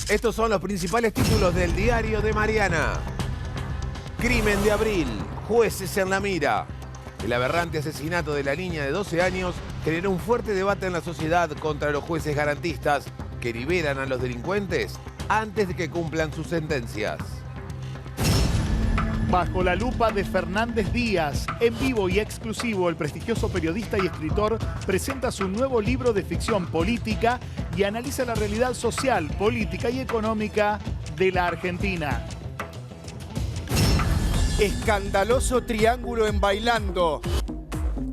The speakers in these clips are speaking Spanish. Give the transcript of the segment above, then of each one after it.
Estos son los principales títulos del Diario de Mariana. Crimen de abril, jueces en la mira. El aberrante asesinato de la niña de 12 años generó un fuerte debate en la sociedad contra los jueces garantistas que liberan a los delincuentes antes de que cumplan sus sentencias. Bajo la lupa de Fernández Díaz, en vivo y exclusivo, el prestigioso periodista y escritor presenta su nuevo libro de ficción política y analiza la realidad social, política y económica de la Argentina. Escandaloso triángulo en Bailando.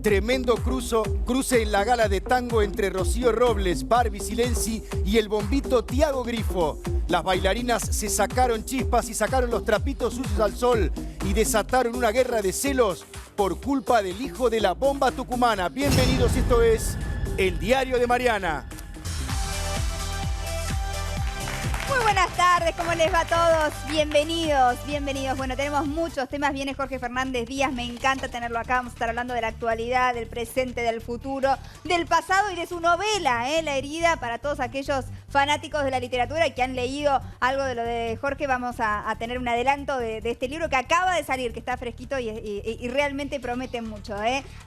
Tremendo cruce en la gala de tango entre Rocío Robles, Barbie Silenzi y el bombito Tiago Grifo. Las bailarinas se sacaron chispas y sacaron los trapitos sucios al sol y desataron una guerra de celos por culpa del hijo de la bomba tucumana. Bienvenidos, esto es El Diario de Mariana. Muy buenas tardes, ¿cómo les va a todos? Bienvenidos, bienvenidos. Bueno, tenemos muchos temas. Viene Jorge Fernández Díaz, me encanta tenerlo acá. Vamos a estar hablando de la actualidad, del presente, del futuro, del pasado y de su novela, La herida, para todos aquellos fanáticos de la literatura y que han leído algo de lo de Jorge. Vamos a tener un adelanto de este libro que acaba de salir, que está fresquito y realmente promete mucho,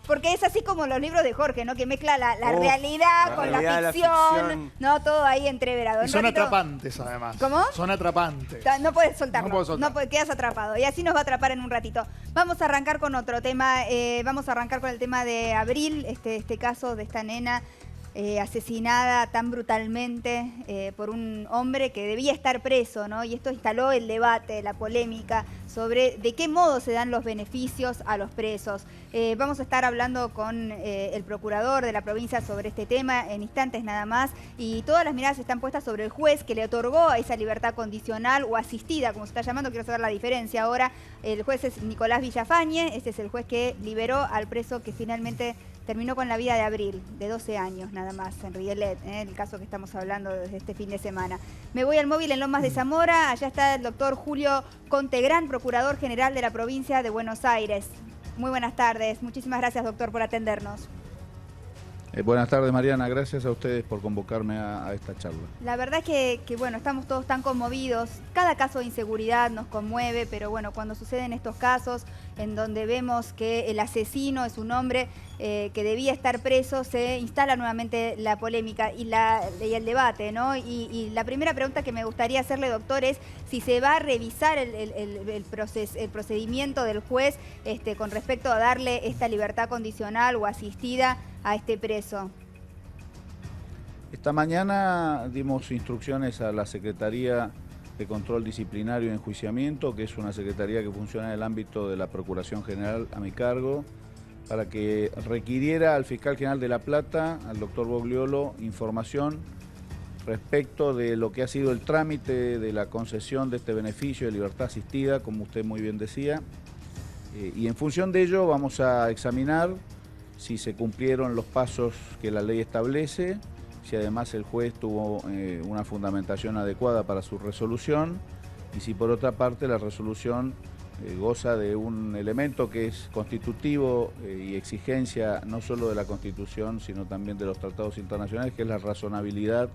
porque es así como los libros de Jorge, ¿no? Que mezcla la realidad con la ficción, ¿no? Todo ahí entreverado. Y son atrapantes, además. ¿Cómo? Son atrapantes. No puedes soltarlo. No puedo soltar. Quedas atrapado. Y así nos va a atrapar en un ratito. Vamos a arrancar con otro tema. Vamos a arrancar con el tema de Abril, este caso de esta nena asesinada tan brutalmente por un hombre que debía estar preso, ¿no? Y esto instaló el debate, la polémica sobre de qué modo se dan los beneficios a los presos. Vamos a estar hablando con el procurador de la provincia sobre este tema en instantes nada más, y todas las miradas están puestas sobre el juez que le otorgó esa libertad condicional o asistida, como se está llamando. Quiero saber la diferencia ahora. El juez es Nicolás Villafañe, este es el juez que liberó al preso que finalmente terminó con la vida de Abril, de 12 años nada más, en Rielet, el caso que estamos hablando desde este fin de semana. Me voy al móvil en Lomas de Zamora. Allá está el doctor Julio Contegrán, procurador general de la provincia de Buenos Aires. Muy buenas tardes. Muchísimas gracias, doctor, por atendernos. Buenas tardes, Mariana. Gracias a ustedes por convocarme a esta charla. La verdad es que bueno, estamos todos tan conmovidos. Cada caso de inseguridad nos conmueve, pero bueno, cuando suceden estos casos en donde vemos que el asesino es un hombre que debía estar preso, se instala nuevamente la polémica y el debate, ¿no? Y la primera pregunta que me gustaría hacerle, doctor, es si se va a revisar el procedimiento del juez con respecto a darle esta libertad condicional o asistida a este preso. Esta mañana dimos instrucciones a la Secretaría de Control Disciplinario y Enjuiciamiento, que es una secretaría que funciona en el ámbito de la Procuración General a mi cargo, para que requiriera al Fiscal General de La Plata, al doctor Bogliolo, información respecto de lo que ha sido el trámite de la concesión de este beneficio de libertad asistida, como usted muy bien decía, y en función de ello vamos a examinar si se cumplieron los pasos que la ley establece, si además el juez tuvo una fundamentación adecuada para su resolución y si por otra parte la resolución goza de un elemento que es constitutivo y exigencia no solo de la Constitución sino también de los tratados internacionales, que es la razonabilidad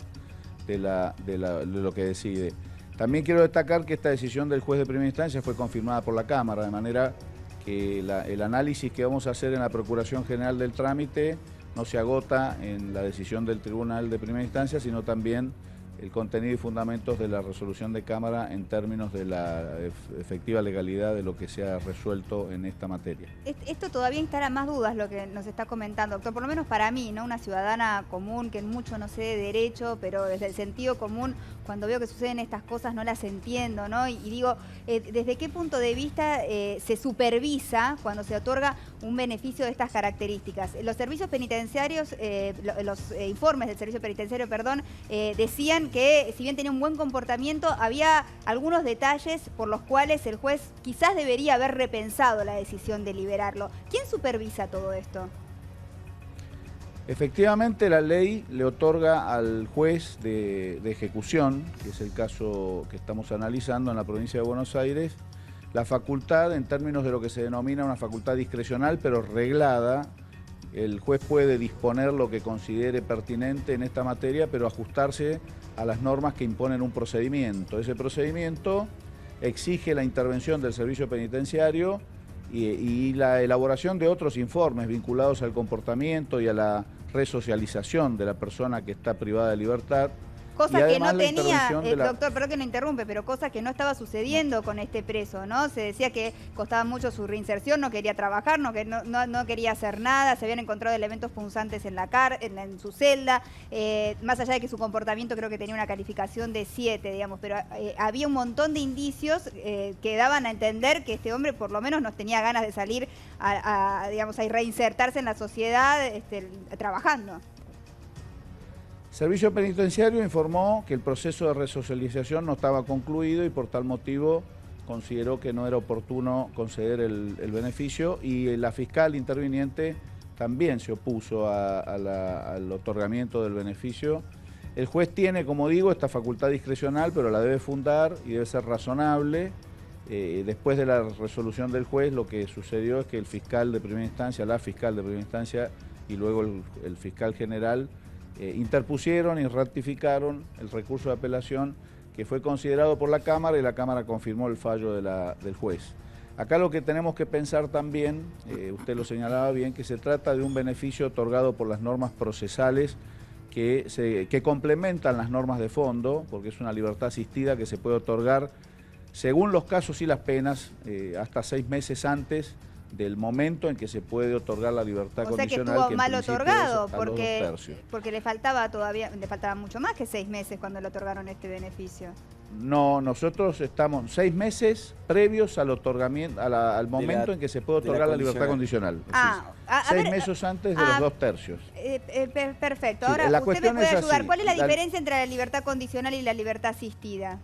de lo que decide. También quiero destacar que esta decisión del juez de primera instancia fue confirmada por la Cámara, de manera que el análisis que vamos a hacer en la Procuración General del trámite no se agota en la decisión del Tribunal de Primera Instancia, sino también el contenido y fundamentos de la resolución de Cámara en términos de la efectiva legalidad de lo que se ha resuelto en esta materia. Esto todavía instala más dudas, lo que nos está comentando, doctor, por lo menos para mí, ¿no? Una ciudadana común que en mucho no sé de derecho, pero desde el sentido común, cuando veo que suceden estas cosas no las entiendo, ¿no? Y digo, ¿desde qué punto de vista se supervisa cuando se otorga un beneficio de estas características? Los servicios penitenciarios, los informes del servicio penitenciario, perdón, decían que si bien tenía un buen comportamiento, había algunos detalles por los cuales el juez quizás debería haber repensado la decisión de liberarlo. ¿Quién supervisa todo esto? Efectivamente, la ley le otorga al juez de ejecución, que es el caso que estamos analizando en la provincia de Buenos Aires, la facultad, en términos de lo que se denomina una facultad discrecional, pero reglada el juez puede disponer lo que considere pertinente en esta materia, pero ajustarse a las normas que imponen un procedimiento. Ese procedimiento exige la intervención del servicio penitenciario y la elaboración de otros informes vinculados al comportamiento y a la resocialización de la persona que está privada de libertad. Cosa que no tenía, doctor, perdón que lo interrumpe, pero cosa que no estaba sucediendo con este preso, ¿no? Se decía que costaba mucho su reinserción, no quería trabajar, no quería hacer nada, se habían encontrado elementos punzantes en su celda, más allá de que su comportamiento creo que tenía una calificación de 7, digamos, pero había un montón de indicios que daban a entender que este hombre por lo menos no tenía ganas de salir a reinsertarse en la sociedad trabajando. El Servicio Penitenciario informó que el proceso de resocialización no estaba concluido y por tal motivo consideró que no era oportuno conceder el beneficio, y la fiscal interviniente también se opuso al otorgamiento del beneficio. El juez tiene, como digo, esta facultad discrecional, pero la debe fundar y debe ser razonable. Después de la resolución del juez, lo que sucedió es que el fiscal de primera instancia, la fiscal de primera instancia y luego el fiscal general interpusieron y ratificaron el recurso de apelación que fue considerado por la Cámara, y la Cámara confirmó el fallo del juez. Acá lo que tenemos que pensar también, usted lo señalaba bien, que se trata de un beneficio otorgado por las normas procesales que complementan las normas de fondo, porque es una libertad asistida que se puede otorgar según los casos y las penas hasta 6 meses antes del momento en que se puede otorgar la libertad condicional. O sea que estuvo mal otorgado, porque le faltaba mucho más que 6 meses cuando le otorgaron este beneficio. No, nosotros estamos 6 meses previos al otorgamiento, al momento en que se puede otorgar la libertad condicional. 6 meses antes de los 2 tercios. Perfecto. Sí, ahora usted me puede ayudar. ¿Cuál es la diferencia entre la libertad condicional y la libertad asistida?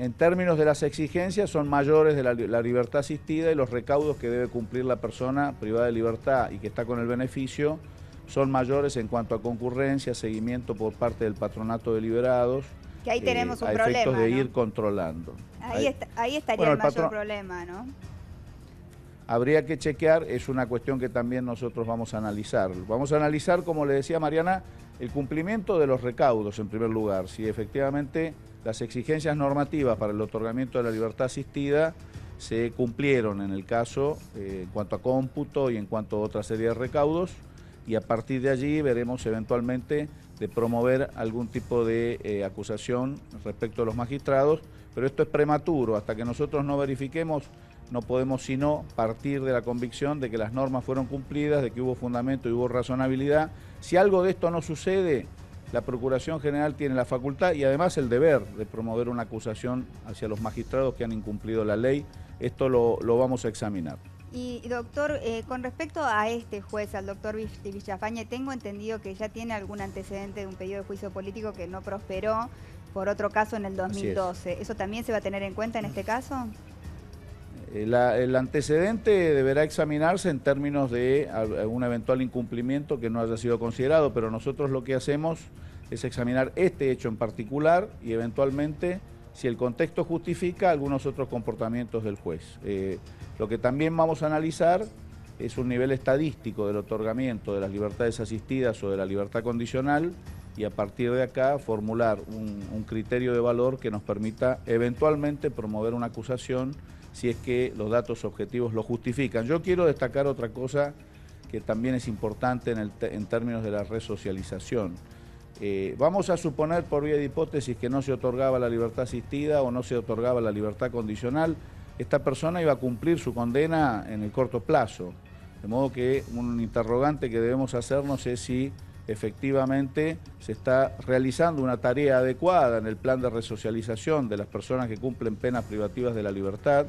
En términos de las exigencias, son mayores de la libertad asistida, y los recaudos que debe cumplir la persona privada de libertad y que está con el beneficio son mayores en cuanto a concurrencia, seguimiento por parte del patronato de liberados. Que ahí tenemos un a problema, efectos de ¿no? ir controlando. Ahí estaría el mayor problema, ¿no? Habría que chequear, es una cuestión que también nosotros vamos a analizar. Vamos a analizar, como le decía Mariana, el cumplimiento de los recaudos en primer lugar, si efectivamente las exigencias normativas para el otorgamiento de la libertad asistida se cumplieron en el caso en cuanto a cómputo y en cuanto a otra serie de recaudos, y a partir de allí veremos eventualmente de promover algún tipo de acusación respecto a los magistrados, pero esto es prematuro. Hasta que nosotros no verifiquemos, no podemos sino partir de la convicción de que las normas fueron cumplidas, de que hubo fundamento y hubo razonabilidad. Si algo de esto no sucede, la Procuración General tiene la facultad y además el deber de promover una acusación hacia los magistrados que han incumplido la ley. Esto lo vamos a examinar. Y doctor, con respecto a este juez, al doctor Villafañe, tengo entendido que ya tiene algún antecedente de un pedido de juicio político que no prosperó por otro caso en el 2012. ¿Eso también se va a tener en cuenta en este caso? El antecedente deberá examinarse en términos de un eventual incumplimiento que no haya sido considerado, pero nosotros lo que hacemos es examinar este hecho en particular y eventualmente, si el contexto justifica, algunos otros comportamientos del juez. Lo que también vamos a analizar es un nivel estadístico del otorgamiento de las libertades asistidas o de la libertad condicional, y a partir de acá formular un criterio de valor que nos permita eventualmente promover una acusación si es que los datos objetivos lo justifican. Yo quiero destacar otra cosa que también es importante en términos de la resocialización. Vamos a suponer por vía de hipótesis que no se otorgaba la libertad asistida o no se otorgaba la libertad condicional. Esta persona iba a cumplir su condena en el corto plazo. De modo que un interrogante que debemos hacernos es si efectivamente se está realizando una tarea adecuada en el plan de resocialización de las personas que cumplen penas privativas de la libertad,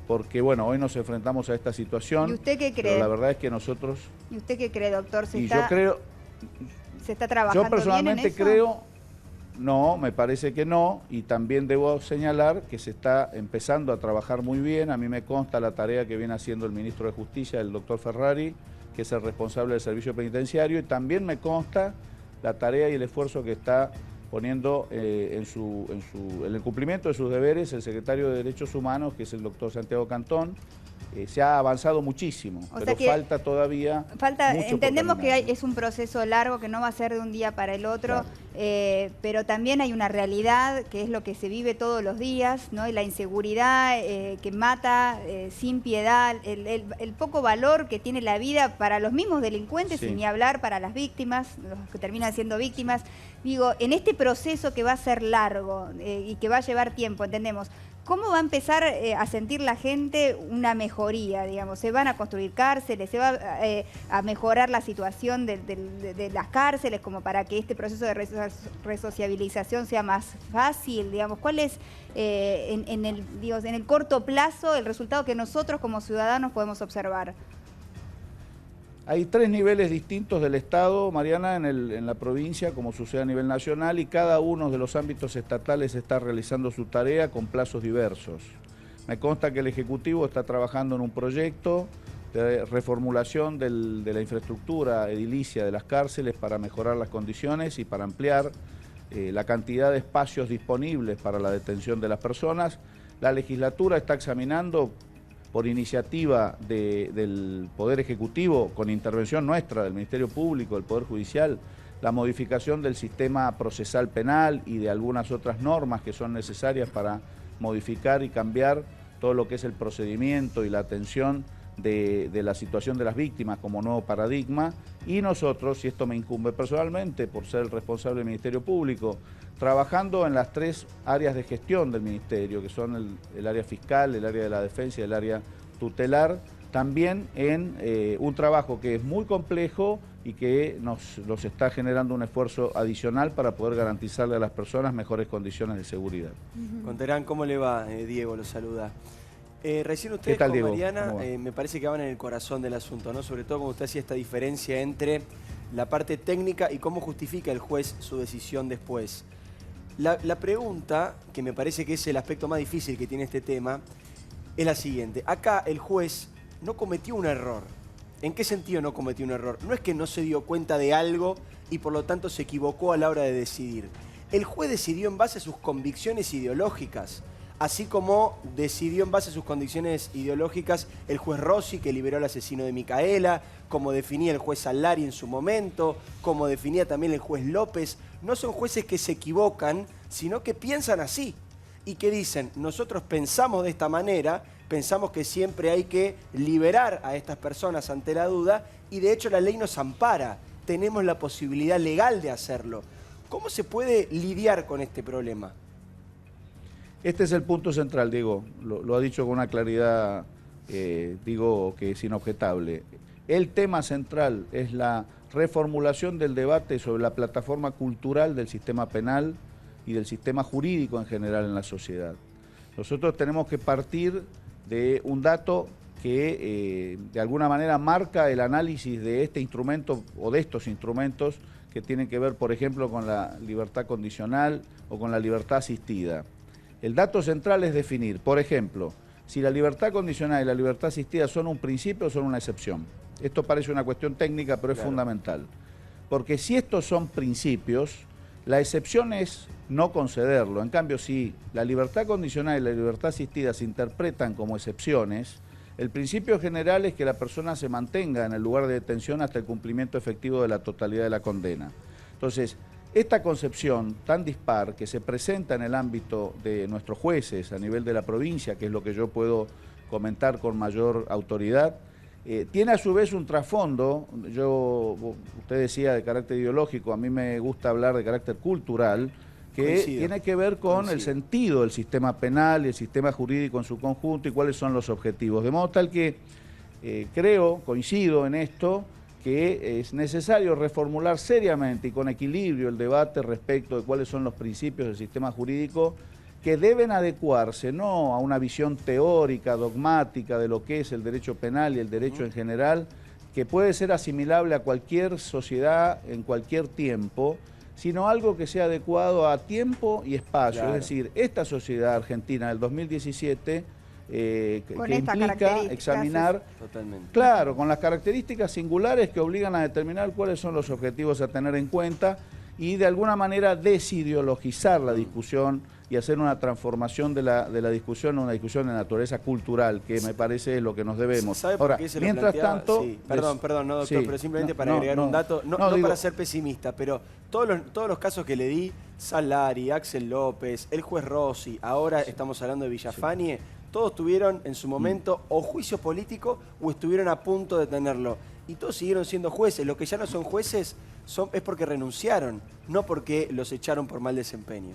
porque bueno, hoy nos enfrentamos a esta situación. ¿Y usted qué cree? Pero la verdad es que nosotros... ¿Y usted qué cree, doctor? ¿Se está trabajando yo personalmente bien en eso? creo, no, me parece que no, y también debo señalar que se está empezando a trabajar muy bien. A mí me consta la tarea que viene haciendo el ministro de Justicia, el doctor Ferrari, que es el responsable del servicio penitenciario, y también me consta la tarea y el esfuerzo que está poniendo en el cumplimiento de sus deberes el secretario de Derechos Humanos, que es el doctor Santiago Cantón. Se ha avanzado muchísimo, pero falta todavía mucho entendemos por que caminar. es un proceso largo, que no va a ser de un día para el otro, Claro. pero también hay una realidad que es lo que se vive todos los días, ¿no? Y la inseguridad que mata sin piedad, el poco valor que tiene la vida para los mismos delincuentes, Sí. sin ni hablar para las víctimas, los que terminan siendo víctimas. Digo, en este proceso que va a ser largo y que va a llevar tiempo, entendemos, ¿cómo va a empezar a sentir la gente una mejoría, digamos? ¿Se van a construir cárceles? ¿Se va a mejorar la situación de las cárceles como para que este proceso de resociabilización sea más fácil, digamos? ¿Cuál es en el corto plazo el resultado que nosotros como ciudadanos podemos observar? Hay 3 niveles distintos del Estado, Mariana, en la provincia, como sucede a nivel nacional, y cada uno de los ámbitos estatales está realizando su tarea con plazos diversos. Me consta que el Ejecutivo está trabajando en un proyecto de reformulación de la infraestructura edilicia de las cárceles para mejorar las condiciones y para ampliar la cantidad de espacios disponibles para la detención de las personas. La legislatura está examinando, por iniciativa del Poder Ejecutivo, con intervención nuestra, del Ministerio Público, del Poder Judicial, la modificación del sistema procesal penal y de algunas otras normas que son necesarias para modificar y cambiar todo lo que es el procedimiento y la atención de la situación de las víctimas como nuevo paradigma. Y nosotros, y esto me incumbe personalmente por ser el responsable del Ministerio Público, trabajando en las 3 áreas de gestión del Ministerio, que son el área fiscal, el área de la defensa y el área tutelar, también en un trabajo que es muy complejo y que nos está generando un esfuerzo adicional para poder garantizarle a las personas mejores condiciones de seguridad. Conterán, ¿cómo le va? Diego lo saluda. Recién ustedes tal, con Diego? Mariana me parece que van en el corazón del asunto, ¿no? Sobre todo como usted hacía esta diferencia entre la parte técnica y cómo justifica el juez su decisión después. La pregunta, que me parece que es el aspecto más difícil que tiene este tema, es la siguiente. Acá el juez no cometió un error. ¿En qué sentido no cometió un error? No es que no se dio cuenta de algo y por lo tanto se equivocó a la hora de decidir. El juez decidió en base a sus convicciones ideológicas, así como decidió en base a sus convicciones ideológicas el juez Rossi, que liberó al asesino de Micaela, como definía el juez Allari en su momento, como definía también el juez López. No son jueces que se equivocan, sino que piensan así y que dicen, nosotros pensamos de esta manera, pensamos que siempre hay que liberar a estas personas ante la duda y de hecho la ley nos ampara, tenemos la posibilidad legal de hacerlo. ¿Cómo se puede lidiar con este problema? Este es el punto central, Diego, lo ha dicho con una claridad, digo, que es inobjetable. El tema central es la reformulación del debate sobre la plataforma cultural del sistema penal y del sistema jurídico en general en la sociedad. Nosotros tenemos que partir de un dato que de alguna manera marca el análisis de este instrumento o de estos instrumentos que tienen que ver, por ejemplo, con la libertad condicional o con la libertad asistida. El dato central es definir, por ejemplo, si la libertad condicional y la libertad asistida son un principio o son una excepción. Esto parece una cuestión técnica, pero es fundamental. Porque si estos son principios, la excepción es no concederlo. En cambio, si la libertad condicional y la libertad asistida se interpretan como excepciones, el principio general es que la persona se mantenga en el lugar de detención hasta el cumplimiento efectivo de la totalidad de la condena. Entonces, esta concepción tan dispar que se presenta en el ámbito de nuestros jueces a nivel de la provincia, que es lo que yo puedo comentar con mayor autoridad, tiene a su vez un trasfondo. Usted decía de carácter ideológico, a mí me gusta hablar de carácter cultural, que tiene que ver con el sentido del sistema penal y el sistema jurídico en su conjunto y cuáles son los objetivos. De modo tal que coincido en esto, que es necesario reformular seriamente y con equilibrio el debate respecto de cuáles son los principios del sistema jurídico que deben adecuarse no a una visión teórica, dogmática de lo que es el derecho penal y el derecho en general, que puede ser asimilable a cualquier sociedad en cualquier tiempo, sino algo que sea adecuado a tiempo y espacio. Claro. Es decir, esta sociedad argentina del 2017... que implica examinar, claro, con las características singulares que obligan a determinar cuáles son los objetivos a tener en cuenta y de alguna manera desideologizar la discusión y hacer una transformación de la discusión en una discusión de naturaleza cultural, que me parece es lo que nos debemos. ¿Sabe por Ahora, qué se lo mientras planteaba? tanto... Sí, perdón, no, doctor, sí, pero simplemente no, para agregar un dato, no digo, para ser pesimista, pero todos los casos que le di, Salari, Axel López, el juez Rossi, ahora estamos hablando de Villafañe, todos tuvieron en su momento o juicio político o estuvieron a punto de tenerlo. Y todos siguieron siendo jueces. Los que ya no son jueces es porque renunciaron, no porque los echaron por mal desempeño.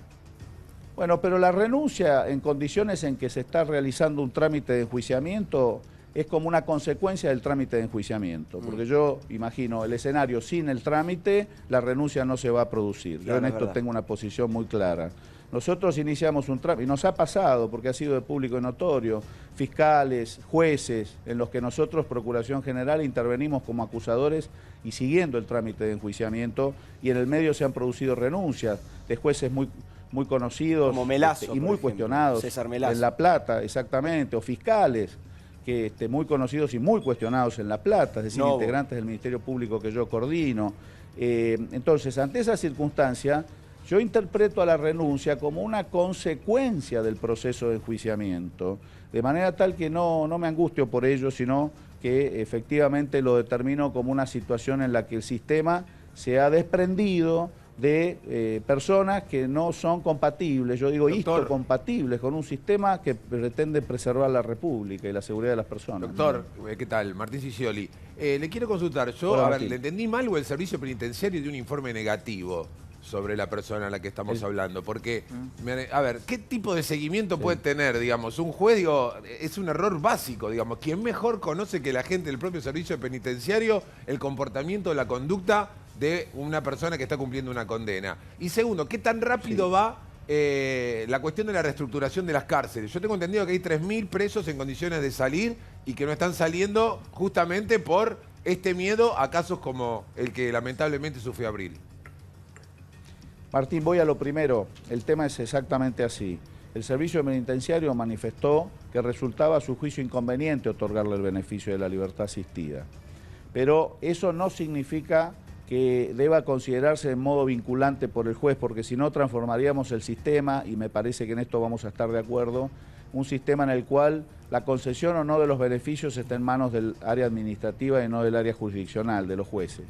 Bueno, pero la renuncia en condiciones en que se está realizando un trámite de enjuiciamiento es como una consecuencia del trámite de enjuiciamiento. Porque yo imagino el escenario sin el trámite, la renuncia no se va a producir. Yo en esto tengo una posición muy clara. Nosotros iniciamos un trámite, y nos ha pasado, porque ha sido de público y notorio, fiscales, jueces, en los que nosotros, Procuración General, intervenimos como acusadores y siguiendo el trámite de enjuiciamiento, y en el medio se han producido renuncias de jueces muy conocidos como Melazo, y muy cuestionados César Melazo. en La Plata, exactamente, o fiscales que muy conocidos y muy cuestionados en La Plata, es decir, integrantes del Ministerio Público que yo coordino. Entonces, ante esa circunstancia, yo interpreto a la renuncia como una consecuencia del proceso de enjuiciamiento, de manera tal que no me angustio por ello, sino que efectivamente lo determino como una situación en la que el sistema se ha desprendido de personas que no son compatibles, yo digo compatibles con un sistema que pretende preservar la República y la seguridad de las personas. Doctor, ¿qué tal? Martín Sicioli. Le quiero consultar, ¿le entendí mal o el servicio penitenciario dio un informe negativo sobre la persona a la que estamos hablando? Porque, a ver, ¿qué tipo de seguimiento puede tener, digamos? Un juez, es un error básico, digamos. ¿Quién mejor conoce que la gente del propio servicio penitenciario el comportamiento, la conducta de una persona que está cumpliendo una condena? Y segundo, ¿qué tan rápido va la cuestión de la reestructuración de las cárceles? Yo tengo entendido que hay 3.000 presos en condiciones de salir y que no están saliendo justamente por este miedo a casos como el que lamentablemente sufrió Abril. Martín, voy a lo primero. El tema es exactamente así. El servicio penitenciario manifestó que resultaba a su juicio inconveniente otorgarle el beneficio de la libertad asistida. Pero eso no significa que deba considerarse en modo vinculante por el juez, porque si no transformaríamos el sistema, y me parece que en esto vamos a estar de acuerdo, un sistema en el cual la concesión o no de los beneficios está en manos del área administrativa y no del área jurisdiccional, de los jueces.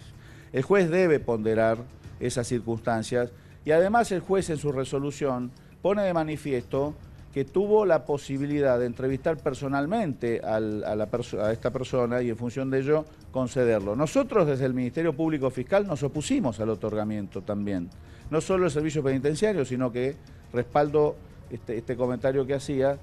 El juez debe ponderar esas circunstancias y además el juez en su resolución pone de manifiesto que tuvo la posibilidad de entrevistar personalmente a esta persona y en función de ello concederlo. Nosotros desde el Ministerio Público Fiscal nos opusimos al otorgamiento también. No solo el servicio penitenciario, sino que respaldo este comentario que hacía,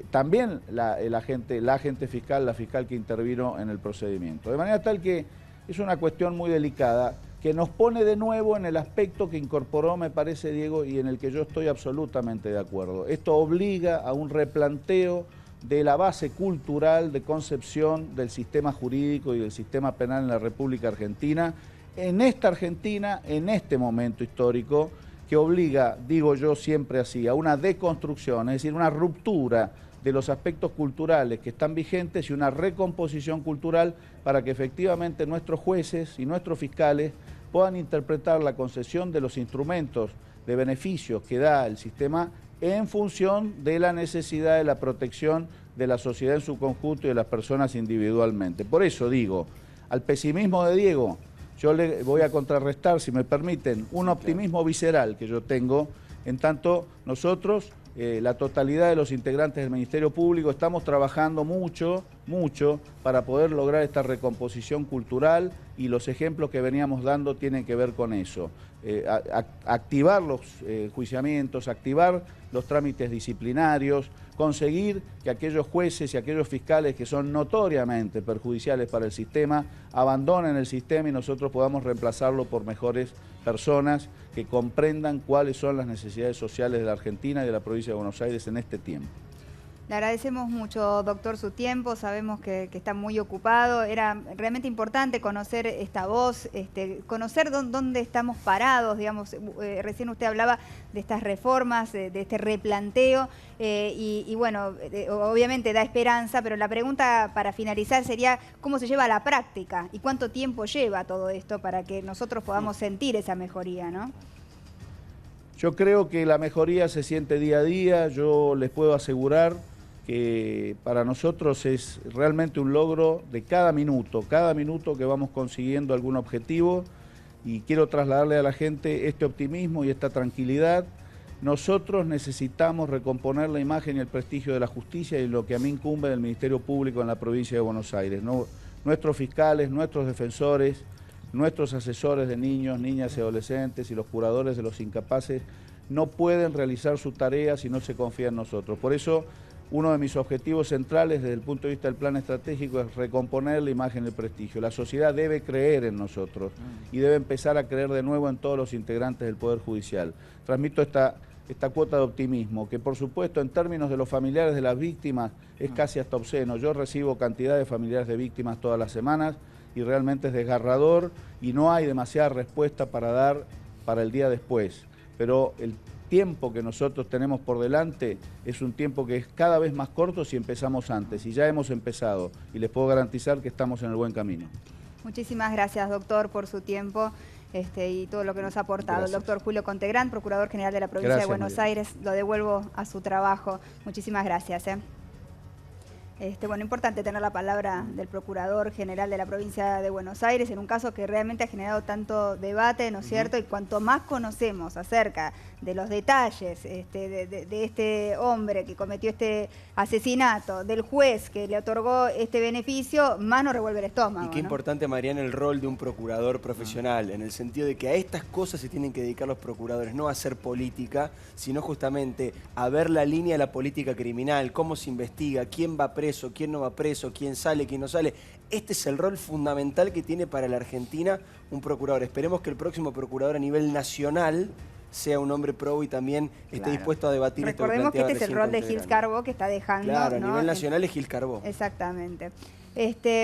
también la agente fiscal, la fiscal que intervino en el procedimiento. De manera tal que es una cuestión muy delicada que nos pone de nuevo en el aspecto que incorporó, me parece, Diego, y en el que yo estoy absolutamente de acuerdo. Esto obliga a un replanteo de la base cultural de concepción del sistema jurídico y del sistema penal en la República Argentina, en esta Argentina, en este momento histórico, que obliga, digo yo siempre así, a una deconstrucción, es decir, una ruptura de los aspectos culturales que están vigentes y una recomposición cultural para que efectivamente nuestros jueces y nuestros fiscales puedan interpretar la concesión de los instrumentos de beneficios que da el sistema en función de la necesidad de la protección de la sociedad en su conjunto y de las personas individualmente. Por eso digo, al pesimismo de Diego, yo le voy a contrarrestar, si me permiten, un optimismo visceral que yo tengo, en tanto nosotros, la totalidad de los integrantes del Ministerio Público, estamos trabajando mucho para poder lograr esta recomposición cultural y los ejemplos que veníamos dando tienen que ver con eso. Activar los enjuiciamientos, activar los trámites disciplinarios, conseguir que aquellos jueces y aquellos fiscales que son notoriamente perjudiciales para el sistema abandonen el sistema y nosotros podamos reemplazarlo por mejores personas que comprendan cuáles son las necesidades sociales de la Argentina y de la provincia de Buenos Aires en este tiempo. Le agradecemos mucho, doctor, su tiempo, sabemos que está muy ocupado. Era realmente importante conocer esta voz, conocer dónde estamos parados, digamos. Recién usted hablaba de estas reformas, de este replanteo, y bueno, obviamente da esperanza, pero la pregunta para finalizar sería cómo se lleva a la práctica y cuánto tiempo lleva todo esto para que nosotros podamos sentir esa mejoría, ¿no? Yo creo que la mejoría se siente día a día. Yo les puedo asegurar que para nosotros es realmente un logro de cada minuto que vamos consiguiendo algún objetivo, y quiero trasladarle a la gente este optimismo y esta tranquilidad. Nosotros necesitamos recomponer la imagen y el prestigio de la justicia, y lo que a mí incumbe del Ministerio Público en la provincia de Buenos Aires. Nuestros fiscales, nuestros defensores, nuestros asesores de niños, niñas y adolescentes y los curadores de los incapaces no pueden realizar su tarea si no se confía en nosotros. Por eso, uno de mis objetivos centrales desde el punto de vista del plan estratégico es recomponer la imagen y el prestigio. La sociedad debe creer en nosotros y debe empezar a creer de nuevo en todos los integrantes del Poder Judicial. Transmito esta cuota de optimismo, que por supuesto en términos de los familiares de las víctimas es casi hasta obsceno. Yo recibo cantidad de familiares de víctimas todas las semanas y realmente es desgarrador y no hay demasiada respuesta para dar para el día después. Pero el tiempo que nosotros tenemos por delante es un tiempo que es cada vez más corto si empezamos antes, y ya hemos empezado, y les puedo garantizar que estamos en el buen camino. Muchísimas gracias, doctor, por su tiempo y todo lo que nos ha aportado. Gracias. El doctor Julio Contegrán, Procurador General de la Provincia Gracias, de Buenos Aires, lo devuelvo a su trabajo. Muchísimas gracias. Bueno, importante tener la palabra del Procurador General de la Provincia de Buenos Aires en un caso que realmente ha generado tanto debate, ¿no es cierto? Y cuanto más conocemos acerca de los detalles de este hombre que cometió este asesinato, del juez que le otorgó este beneficio, más nos revuelve el estómago. Y qué importante, Mariana, el rol de un procurador profesional, en el sentido de que a estas cosas se tienen que dedicar los procuradores, no a hacer política, sino justamente a ver la línea de la política criminal, cómo se investiga, quién va preso, quién no va preso, quién sale, quién no sale. Este es el rol fundamental que tiene para la Argentina un procurador. Esperemos que el próximo procurador a nivel nacional sea un hombre pro y también esté dispuesto a debatir. Recordemos que este es el rol de Gils Carbó que está dejando. Claro, ¿no? a nivel nacional es Gils Carbó. Exactamente.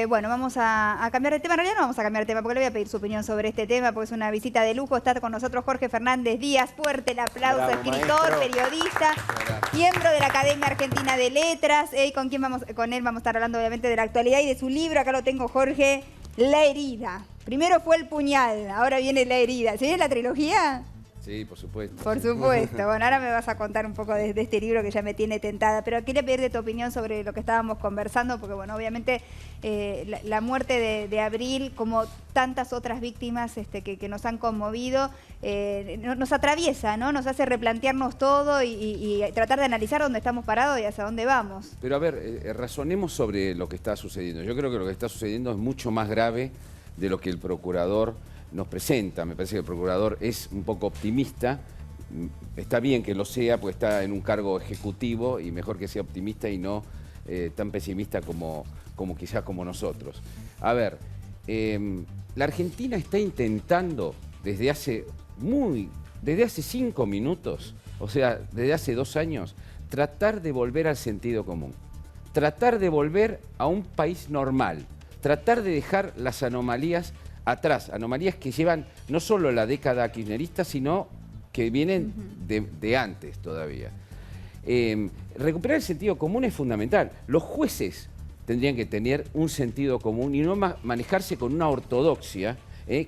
Bueno, vamos a cambiar de tema. En realidad no vamos a cambiar de tema porque le voy a pedir su opinión sobre este tema, porque es una visita de lujo. Está con nosotros Jorge Fernández Díaz. Fuerte el aplauso. Bravo, escritor, maestro, periodista, miembro de la Academia Argentina de Letras. Con él vamos a estar hablando obviamente de la actualidad y de su libro. Acá lo tengo, Jorge. La herida. Primero fue el puñal, ahora viene la herida. ¿Se viene la trilogía? Sí, por supuesto. Por supuesto. Bueno, ahora me vas a contar un poco de este libro que ya me tiene tentada, pero quería pedirte tu opinión sobre lo que estábamos conversando, porque bueno, obviamente la muerte de Abril, como tantas otras víctimas que nos han conmovido, nos atraviesa, ¿no? Nos hace replantearnos todo y tratar de analizar dónde estamos parados y hacia dónde vamos. Pero a ver, razonemos sobre lo que está sucediendo. Yo creo que lo que está sucediendo es mucho más grave de lo que el procurador nos presenta. Me parece que el procurador es un poco optimista. Está bien que lo sea, porque está en un cargo ejecutivo y mejor que sea optimista y no tan pesimista como quizás como nosotros. A ver, la Argentina está intentando desde hace 5 minutos, o sea, desde hace 2 años, tratar de volver al sentido común, tratar de volver a un país normal, tratar de dejar las anomalías atrás, anomalías que llevan no solo la década kirchnerista, sino que vienen de antes todavía. Recuperar el sentido común es fundamental. Los jueces tendrían que tener un sentido común y no manejarse con una ortodoxia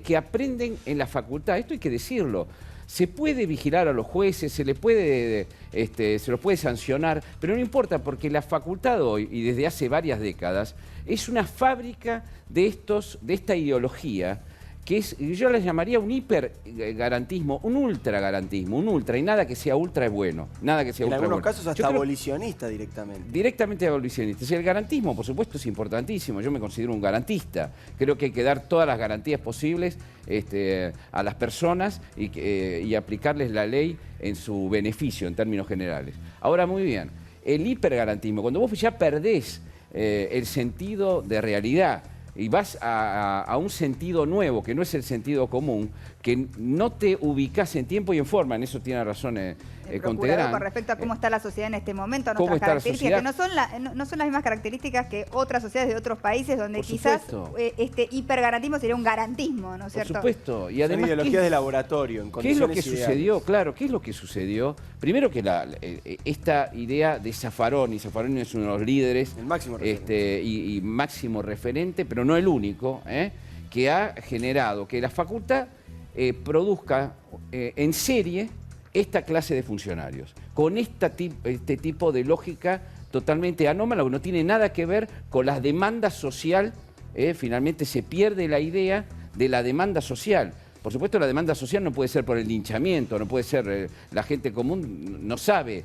que aprenden en la facultad. Esto hay que decirlo. Se puede vigilar a los jueces, se los puede sancionar, pero no importa, porque la facultad hoy, y desde hace varias décadas, es una fábrica de esta ideología que yo la llamaría un hipergarantismo, un ultragarantismo, y nada que sea ultra es bueno. Nada que sea en ultra algunos bueno. casos hasta abolicionista directamente. Directamente abolicionista. Si el garantismo, por supuesto, es importantísimo. Yo me considero un garantista. Creo que hay que dar todas las garantías posibles a las personas y aplicarles la ley en su beneficio, en términos generales. Ahora, muy bien, el hipergarantismo, cuando vos ya perdés el sentido de realidad y vas a un sentido nuevo, que no es el sentido común, que no te ubicás en tiempo y en forma, en eso tiene razón Contegrán. Con respecto a cómo está la sociedad en este momento, ¿Cómo nuestras está la características, sociedad? que no son las mismas características que otras sociedades de otros países, donde Por quizás supuesto. este hipergarantismo sería un garantismo, ¿no es cierto? Por supuesto. Y además, son ideologías de laboratorio, en ¿qué es lo que condiciones sucedió? ideales. Claro, ¿qué es lo que sucedió? Primero que esta idea de Zaffaroni, Zaffaroni es uno de los líderes, El máximo referente. y máximo referente, pero no el único, que ha generado que la facultad produzca en serie esta clase de funcionarios, con este tipo de lógica totalmente anómala, que no tiene nada que ver con la demanda social. Finalmente se pierde la idea de la demanda social. Por supuesto, la demanda social no puede ser por el linchamiento, no puede ser, la gente común no sabe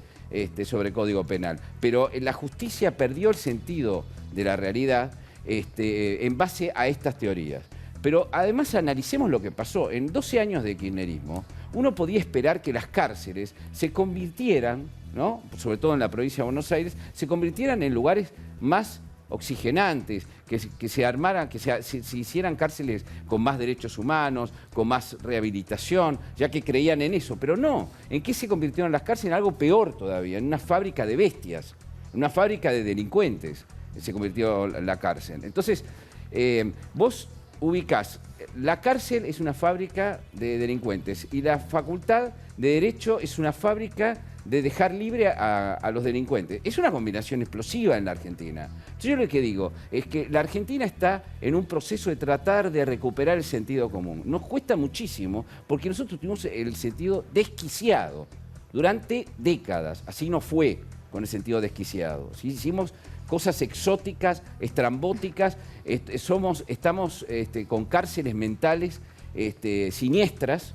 sobre Código Penal, pero la justicia perdió el sentido de la realidad en base a estas teorías. Pero además analicemos lo que pasó. En 12 años de kirchnerismo, uno podía esperar que las cárceles se convirtieran, ¿no?, sobre todo en la provincia de Buenos Aires, se convirtieran en lugares más oxigenantes, que se armaran, que se hicieran cárceles con más derechos humanos, con más rehabilitación, ya que creían en eso. Pero no, ¿en qué se convirtieron las cárceles? En algo peor todavía, en una fábrica de bestias, en una fábrica de delincuentes se convirtió la cárcel. Entonces, vos ubicás, la cárcel es una fábrica de delincuentes y la facultad de Derecho es una fábrica de dejar libre a los delincuentes. Es una combinación explosiva en la Argentina. Entonces yo lo que digo es que la Argentina está en un proceso de tratar de recuperar el sentido común. Nos cuesta muchísimo porque nosotros tuvimos el sentido desquiciado durante décadas. Así no fue con el sentido desquiciado. ¿Sí? Hicimos cosas exóticas, estrambóticas, estamos con cárceles mentales siniestras,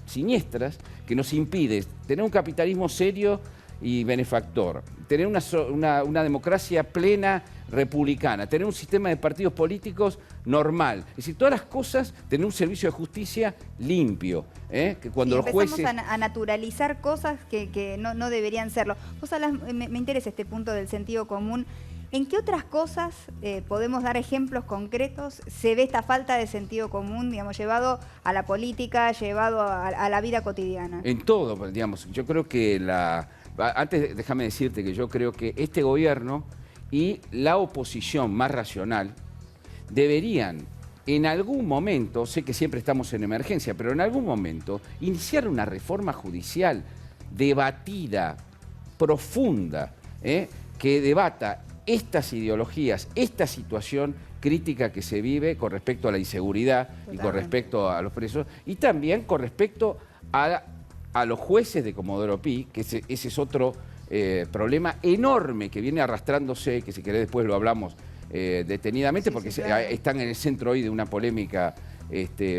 que nos impide tener un capitalismo serio y benefactor, tener una democracia plena, republicana, tener un sistema de partidos políticos normal. Es decir, todas las cosas, tener un servicio de justicia limpio. Que cuando los jueces... a naturalizar cosas que no deberían serlo. Vos hablás, me interesa este punto del sentido común. ¿En qué otras cosas podemos dar ejemplos concretos? ¿Se ve esta falta de sentido común, digamos, llevado a la política, llevado a la vida cotidiana? En todo, digamos. Yo creo que antes déjame decirte que yo creo que este gobierno y la oposición más racional deberían en algún momento, sé que siempre estamos en emergencia, pero en algún momento iniciar una reforma judicial debatida, profunda, que debata estas ideologías, esta situación crítica que se vive con respecto a la inseguridad y con respecto a los presos, y también con respecto a los jueces de Comodoro Pi, que ese es otro problema enorme que viene arrastrándose, que si querés después lo hablamos detenidamente, porque están en el centro hoy de una polémica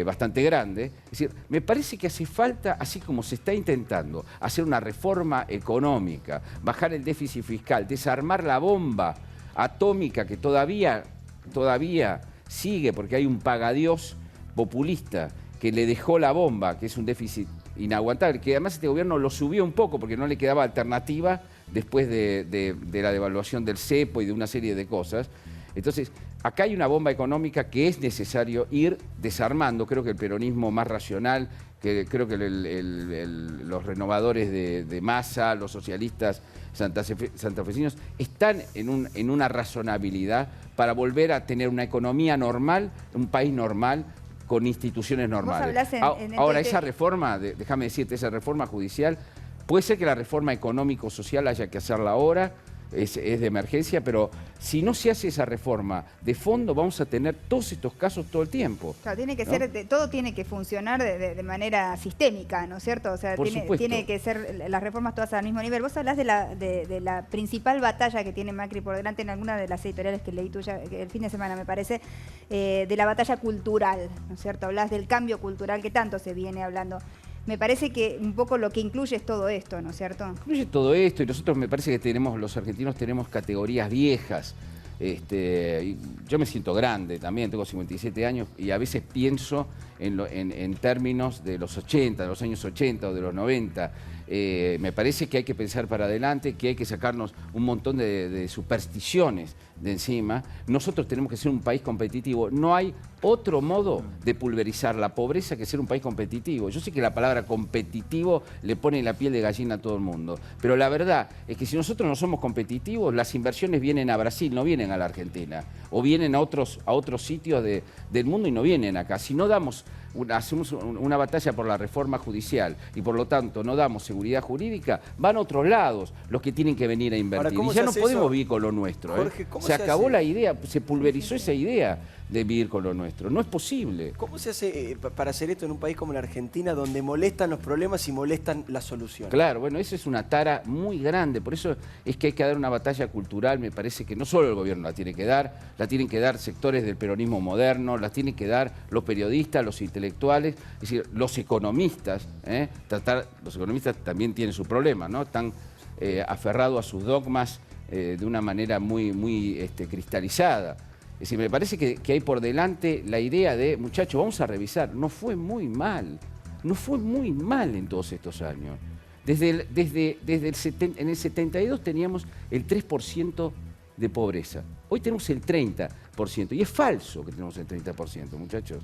bastante grande. Es decir, me parece que hace falta, así como se está intentando hacer una reforma económica, bajar el déficit fiscal, desarmar la bomba atómica que todavía sigue, porque hay un pagadiós populista que le dejó la bomba, que es un déficit inaguantable, que además este gobierno lo subió un poco porque no le quedaba alternativa después de la devaluación del cepo y de una serie de cosas. Entonces, acá hay una bomba económica que es necesario ir desarmando. Creo que el peronismo más racional, creo que los renovadores de Massa, los socialistas santafesinos, están en una razonabilidad para volver a tener una economía normal, un país normal, con instituciones normales. Ahora, esa reforma, déjame decirte, esa reforma judicial, puede ser que la reforma económico-social haya que hacerla ahora, es de emergencia, pero si no se hace esa reforma de fondo, vamos a tener todos estos casos todo el tiempo. Claro, tiene que ser, todo tiene que funcionar de manera sistémica, ¿no es cierto? O sea, tiene que ser las reformas todas al mismo nivel. Vos hablás de la principal batalla que tiene Macri por delante en alguna de las editoriales que leí tuya el fin de semana, me parece, de la batalla cultural, ¿no es cierto? Hablás del cambio cultural que tanto se viene hablando. Me parece que un poco lo que incluye es todo esto, ¿no es cierto? Incluye todo esto, y nosotros me parece que los argentinos tenemos categorías viejas. Yo me siento grande también, tengo 57 años, y a veces pienso en términos de los 80, de los años 80 o de los 90. Me parece que hay que pensar para adelante, que hay que sacarnos un montón de supersticiones de encima. Nosotros tenemos que ser un país competitivo. No hay otro modo de pulverizar la pobreza que ser un país competitivo. Yo sé que la palabra competitivo le pone la piel de gallina a todo el mundo, pero la verdad es que si nosotros no somos competitivos, las inversiones vienen a Brasil, no vienen a la Argentina, o vienen a otros sitios del mundo y no vienen acá. Si no damos hacemos una batalla por la reforma judicial y por lo tanto no damos seguridad jurídica, van a otros lados los que tienen que venir a invertir. Ahora, y ya no hace podemos eso? vivir con lo nuestro. Jorge, ¿cómo se se acabó hace? la idea, se pulverizó esa idea de vivir con lo nuestro. No es posible. ¿Cómo se hace para hacer esto en un país como la Argentina, donde molestan los problemas y molestan las soluciones? Claro, bueno, eso es una tara muy grande, por eso es que hay que dar una batalla cultural, me parece que no solo el gobierno la tiene que dar, la tienen que dar sectores del peronismo moderno, la tienen que dar los periodistas, los intelectuales, es decir, los economistas, los economistas también tienen su problema, ¿no? Están aferrados a sus dogmas de una manera muy cristalizada. Es decir, me parece que hay por delante la idea de, muchachos, vamos a revisar, no fue muy mal en todos estos años. En el 72 teníamos el 3% de pobreza, hoy tenemos el 30%, y es falso que tenemos el 30%, muchachos,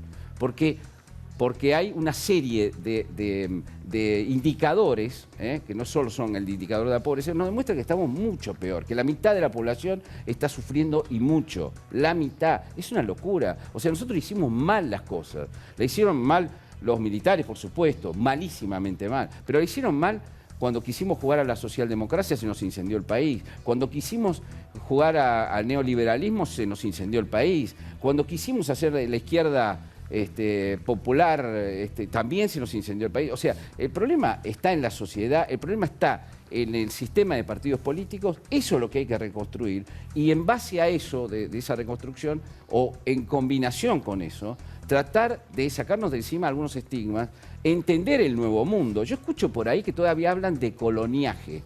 porque hay una serie de indicadores, que no solo son el indicador de la pobreza, nos demuestra que estamos mucho peor, que la mitad de la población está sufriendo y mucho. La mitad. Es una locura. O sea, nosotros hicimos mal las cosas. La hicieron mal los militares, por supuesto, malísimamente mal. Pero la hicieron mal cuando quisimos jugar a la socialdemocracia, se nos incendió el país. Cuando quisimos jugar al neoliberalismo, se nos incendió el país. Cuando quisimos hacer la izquierda popular, también se nos incendió el país. O sea, el problema está en la sociedad, el problema está en el sistema de partidos políticos, eso es lo que hay que reconstruir, y en base a eso, de esa reconstrucción, o en combinación con eso, tratar de sacarnos de encima algunos estigmas, entender el nuevo mundo. Yo escucho por ahí que todavía hablan de coloniaje,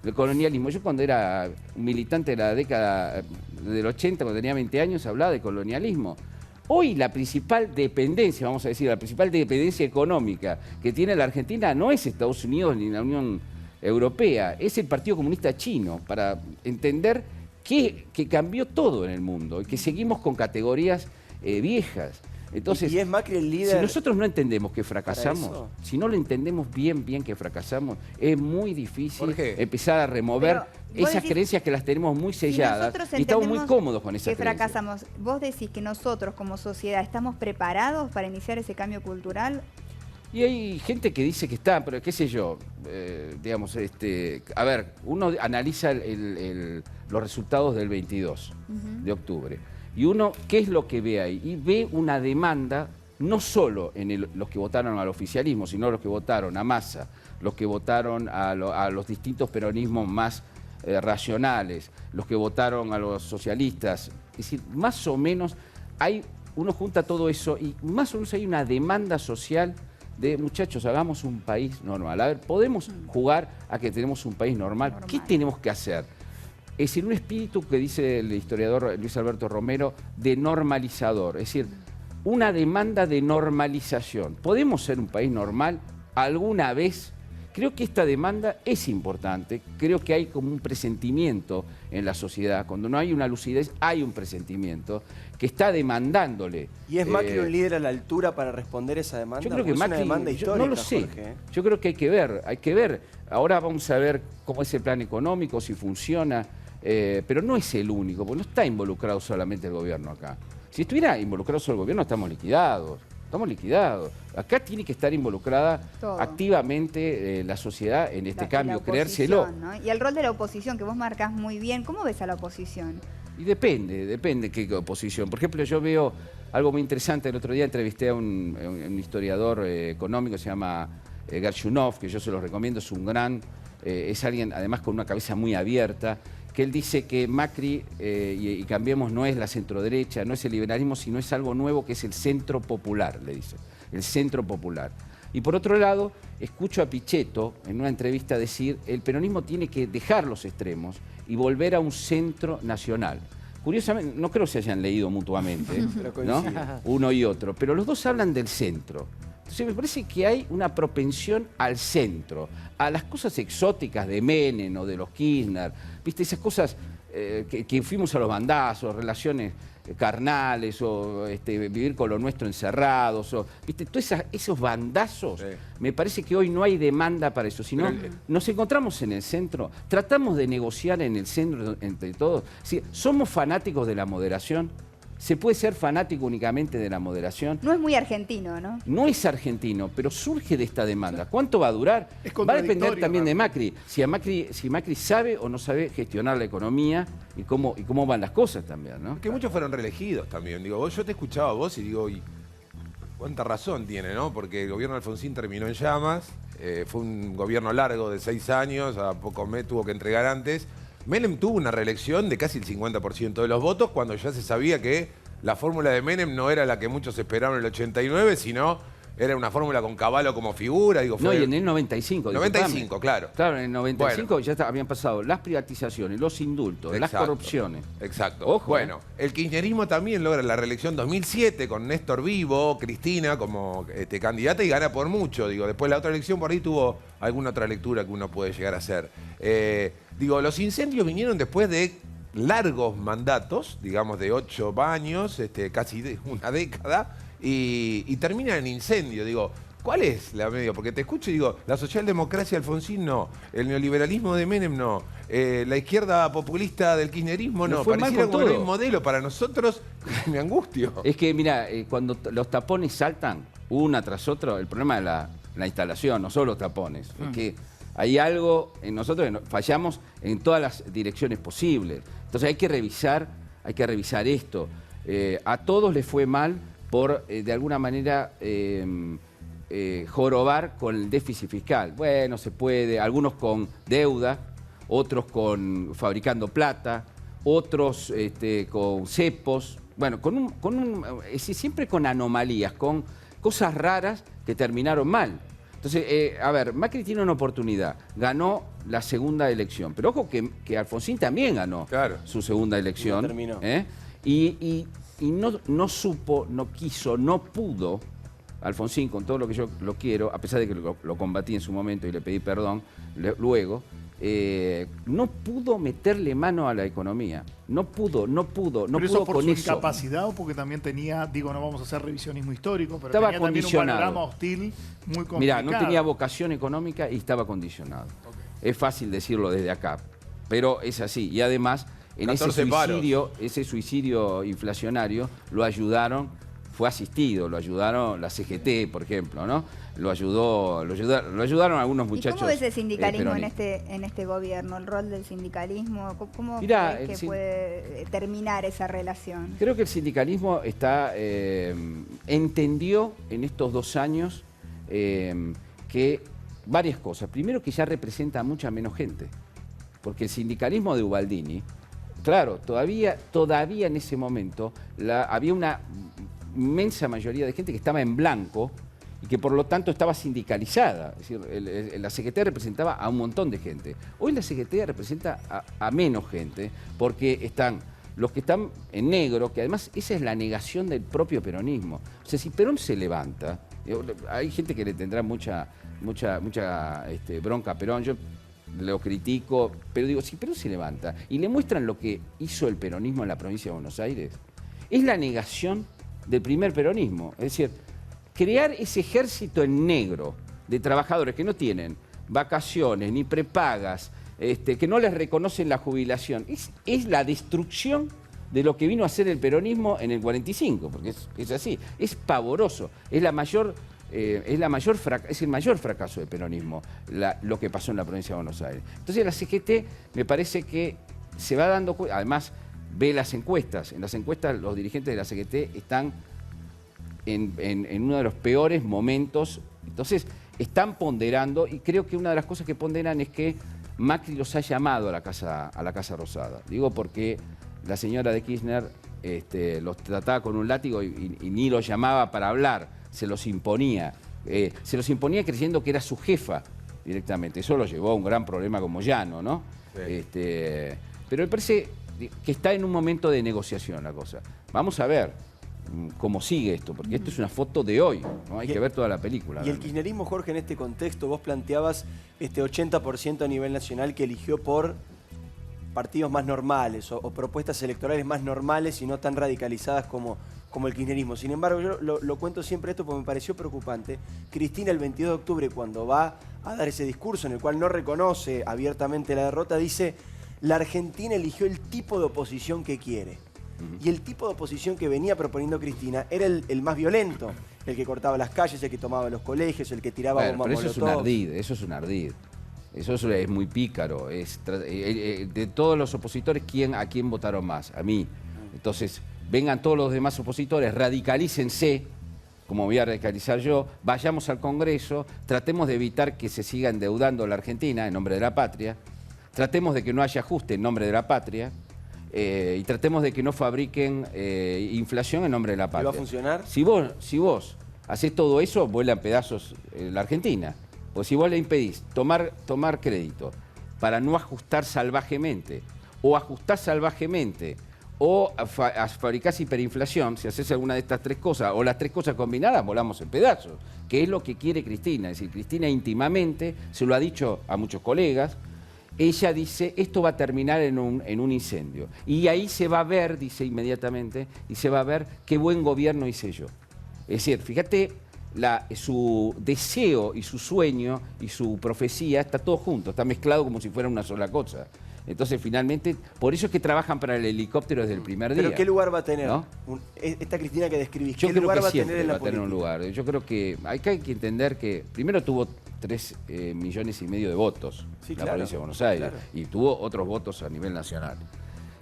de colonialismo. Yo cuando era un militante de la década del 80, cuando tenía 20 años, hablaba de colonialismo. Hoy la principal dependencia, vamos a decir, la principal dependencia económica que tiene la Argentina no es Estados Unidos ni la Unión Europea, es el Partido Comunista Chino, para entender que cambió todo en el mundo y que seguimos con categorías viejas. Entonces, ¿Y es Macri el líder? Si nosotros no entendemos que fracasamos, eso? si no lo entendemos bien que fracasamos, es muy difícil Jorge, empezar a remover vos esas decís, creencias que las tenemos muy selladas nosotros y estamos muy entendemos cómodos con esas que creencias. fracasamos. ¿Vos decís que nosotros como sociedad estamos preparados para iniciar ese cambio cultural? Y hay gente que dice que está, pero qué sé yo, digamos, a ver, uno analiza los resultados del 22 de octubre. Y uno, ¿qué es lo que ve ahí? Y ve una demanda, no solo en los que votaron al oficialismo, sino los que votaron a Massa, los que votaron a los distintos peronismos más racionales, los que votaron a los socialistas. Es decir, más o menos, uno junta todo eso y más o menos hay una demanda social de, muchachos, hagamos un país normal. A ver, ¿podemos jugar a que tenemos un país normal? ¿Qué tenemos que hacer? Es decir, un espíritu que dice el historiador Luis Alberto Romero, de normalizador. Es decir, una demanda de normalización. ¿Podemos ser un país normal alguna vez? Creo que esta demanda es importante. Creo que hay como un presentimiento en la sociedad. Cuando no hay una lucidez, hay un presentimiento que está demandándole. ¿Y es Macri un líder a la altura para responder esa demanda? Yo creo que Porque es Macri, una demanda yo histórica, no lo sé. Jorge, ¿eh? Yo creo que hay que ver. Ahora vamos a ver cómo es el plan económico, si funciona, pero no es el único, porque no está involucrado solamente el gobierno acá. Si estuviera involucrado solo el gobierno, estamos liquidados. Estamos liquidados. Acá tiene que estar involucrada Todo. activamente la sociedad en este cambio, la creérselo. oposición, ¿no? Y el rol de la oposición, que vos marcás muy bien, ¿cómo ves a la oposición? Y depende qué oposición. Por ejemplo, yo veo algo muy interesante. El otro día entrevisté a un historiador económico, se llama Gershunov, que yo se lo recomiendo, es un gran, es alguien además con una cabeza muy abierta, que él dice que Macri y Cambiemos no es la centroderecha, no es el liberalismo, sino es algo nuevo que es el centro popular, le dice, el centro popular. Y por otro lado, escucho a Pichetto en una entrevista decir el peronismo tiene que dejar los extremos y volver a un centro nacional. Curiosamente, no creo que se hayan leído mutuamente, ¿no? Uno y otro, pero los dos hablan del centro. Entonces me parece que hay una propensión al centro, a las cosas exóticas de Menem o de los Kirchner, ¿viste? Esas cosas que fuimos a los bandazos, relaciones carnales, o vivir con lo nuestro encerrados, o, ¿viste? Todos esos bandazos, sí. Me parece que hoy no hay demanda para eso, sino nos encontramos en el centro, tratamos de negociar en el centro entre todos. ¿Sí? ¿Somos fanáticos de la moderación? se puede ser fanático únicamente de la moderación. No es muy argentino, ¿no? No es argentino, pero surge de esta demanda. ¿Cuánto va a durar? Es Va a depender contradictorio, también de ¿no? Macri. Si Macri sabe o no sabe gestionar la economía y cómo van las cosas también, ¿no? Que muchos fueron reelegidos también. Digo, yo te escuchaba a vos y digo, y cuánta razón tiene, ¿no? Porque el gobierno de Alfonsín terminó en llamas, fue un gobierno largo de 6 años, a poco mes tuvo que entregar antes. Menem tuvo una reelección de casi el 50% de los votos cuando ya se sabía que la fórmula de Menem no era la que muchos esperaron en el 89, sino era una fórmula con Cavallo como figura. Digo, No, fue y en el 95. 95, disculpame. claro. Claro, en el 95 ya habían pasado las privatizaciones, los indultos, las Exacto, corrupciones. Exacto. Ojo, bueno, el kirchnerismo también logra la reelección 2007 con Néstor Vivo, Cristina como candidata y gana por mucho. Digo, después la otra elección por ahí tuvo alguna otra lectura que uno puede llegar a hacer. Digo, los incendios vinieron después de largos mandatos, digamos de 8 años, casi de una década, y termina en incendio. Digo, ¿cuál es la medio? Porque te escucho y digo, la socialdemocracia de Alfonsín no, el neoliberalismo de Menem no, la izquierda populista del kirchnerismo no. Nos fue mal Pareciera con como que no hay todo. un modelo para nosotros, me angustio. Es que, mira, cuando los tapones saltan una tras otra, el problema de la instalación, no solo los tapones, es que hay algo en nosotros que fallamos en todas las direcciones posibles. Entonces hay que revisar esto. A todos les fue mal por, de alguna manera, jorobar con el déficit fiscal. Bueno, se puede, algunos con deuda, otros fabricando plata, otros con cepos, bueno, siempre con anomalías, con cosas raras que terminaron mal. Entonces, a ver, Macri tiene una oportunidad, ganó la segunda elección, pero ojo que Alfonsín también ganó su segunda elección. No terminó. Y no supo, no quiso, no pudo, Alfonsín, con todo lo que yo lo quiero, a pesar de que lo combatí en su momento y le pedí perdón luego, no pudo meterle mano a la economía. No pudo ¿Pero eso por con su eso. incapacidad o porque también tenía, digo, no vamos a hacer revisionismo histórico, pero Estaba tenía también un condicionado. panorama hostil muy complicado? Mirá, no tenía vocación económica y estaba condicionado. Okay. Es fácil decirlo desde acá, pero es así. Y además, en ese suicidio inflacionario lo ayudaron, fue asistido, lo ayudaron la CGT, por ejemplo, ¿no? Lo ayudaron algunos muchachos. ¿Y cómo ves el sindicalismo en peronistas. este gobierno? ¿El rol del sindicalismo? ¿Cómo Mirá, crees que puede terminar esa relación? Creo que el sindicalismo entendió en estos 2 años que varias cosas. Primero, que ya representa a mucha menos gente. Porque el sindicalismo de Ubaldini, claro, todavía en ese momento había una inmensa mayoría de gente que estaba en blanco y que por lo tanto estaba sindicalizada. Es decir, la CGT representaba a un montón de gente. Hoy la CGT representa a menos gente porque están los que están en negro, que además esa es la negación del propio peronismo. O sea, si Perón se levanta, hay gente que le tendrá mucha bronca a Perón, yo lo critico, pero digo, si Perón se levanta y le muestran lo que hizo el peronismo en la provincia de Buenos Aires, es la negación del primer peronismo. Es decir, crear ese ejército en negro de trabajadores que no tienen vacaciones ni prepagas, que no les reconocen la jubilación, es la destrucción de lo que vino a ser el peronismo en el 45, porque es así, es pavoroso, es el mayor fracaso del peronismo, lo que pasó en la provincia de Buenos Aires. Entonces la CGT me parece que se va dando cuenta, además ve las encuestas, en las encuestas los dirigentes de la CGT están en uno de los peores momentos, entonces están ponderando, y creo que una de las cosas que ponderan es que Macri los ha llamado a la Casa Rosada. Digo porque la señora de Kirchner los trataba con un látigo y ni los llamaba para hablar, se los imponía. Se los imponía creyendo que era su jefa directamente. Eso lo llevó a un gran problema con Moyano, ¿no? Sí. Pero me parece que está en un momento de negociación la cosa. Vamos a ver cómo sigue esto, porque esto es una foto de hoy, ¿no? Hay que ver toda la película. Y el kirchnerismo, Jorge, en este contexto, vos planteabas 80% a nivel nacional que eligió por partidos más normales o propuestas electorales más normales y no tan radicalizadas como el kirchnerismo. Sin embargo, yo lo cuento siempre esto porque me pareció preocupante. Cristina, el 22 de octubre, cuando va a dar ese discurso en el cual no reconoce abiertamente la derrota, dice: la Argentina eligió el tipo de oposición que quiere. Y el tipo de oposición que venía proponiendo Cristina era el más violento. El que cortaba las calles, el que tomaba los colegios, el que tiraba Bueno, bombas pero eso es un molotov. ardid, eso es un ardid. Eso es muy pícaro. De todos los opositores, ¿a quién votaron más? A mí. Entonces, vengan todos los demás opositores, radicalícense, como voy a radicalizar yo, vayamos al Congreso, tratemos de evitar que se siga endeudando la Argentina en nombre de la patria, tratemos de que no haya ajuste en nombre de la patria, y tratemos de que no fabriquen inflación en nombre de la patria. ¿Y va a funcionar? Si vos hacés todo eso, vuela en pedazos la Argentina. Pues si vos le impedís tomar crédito para no ajustar salvajemente, o ajustás salvajemente, o fabricás hiperinflación, si haces alguna de estas tres cosas, o las tres cosas combinadas, volamos en pedazos, que es lo que quiere Cristina. Es decir, Cristina íntimamente, se lo ha dicho a muchos colegas, ella dice, esto va a terminar en un incendio. Y ahí se va a ver, dice inmediatamente, y se va a ver qué buen gobierno hice yo. Es decir, fíjate, su deseo y su sueño y su profecía está todo junto, está mezclado como si fuera una sola cosa. Entonces, finalmente, por eso es que trabajan para el helicóptero desde el primer día. ¿Pero qué lugar va a tener? ¿No? Esta Cristina que describís, Yo ¿qué creo lugar que va a tener siempre en va la a tener un política? lugar. Yo creo que hay que entender que primero tuvo 3,5 millones de votos Sí, en la claro, provincia de Buenos Aires, claro. y tuvo otros votos a nivel nacional.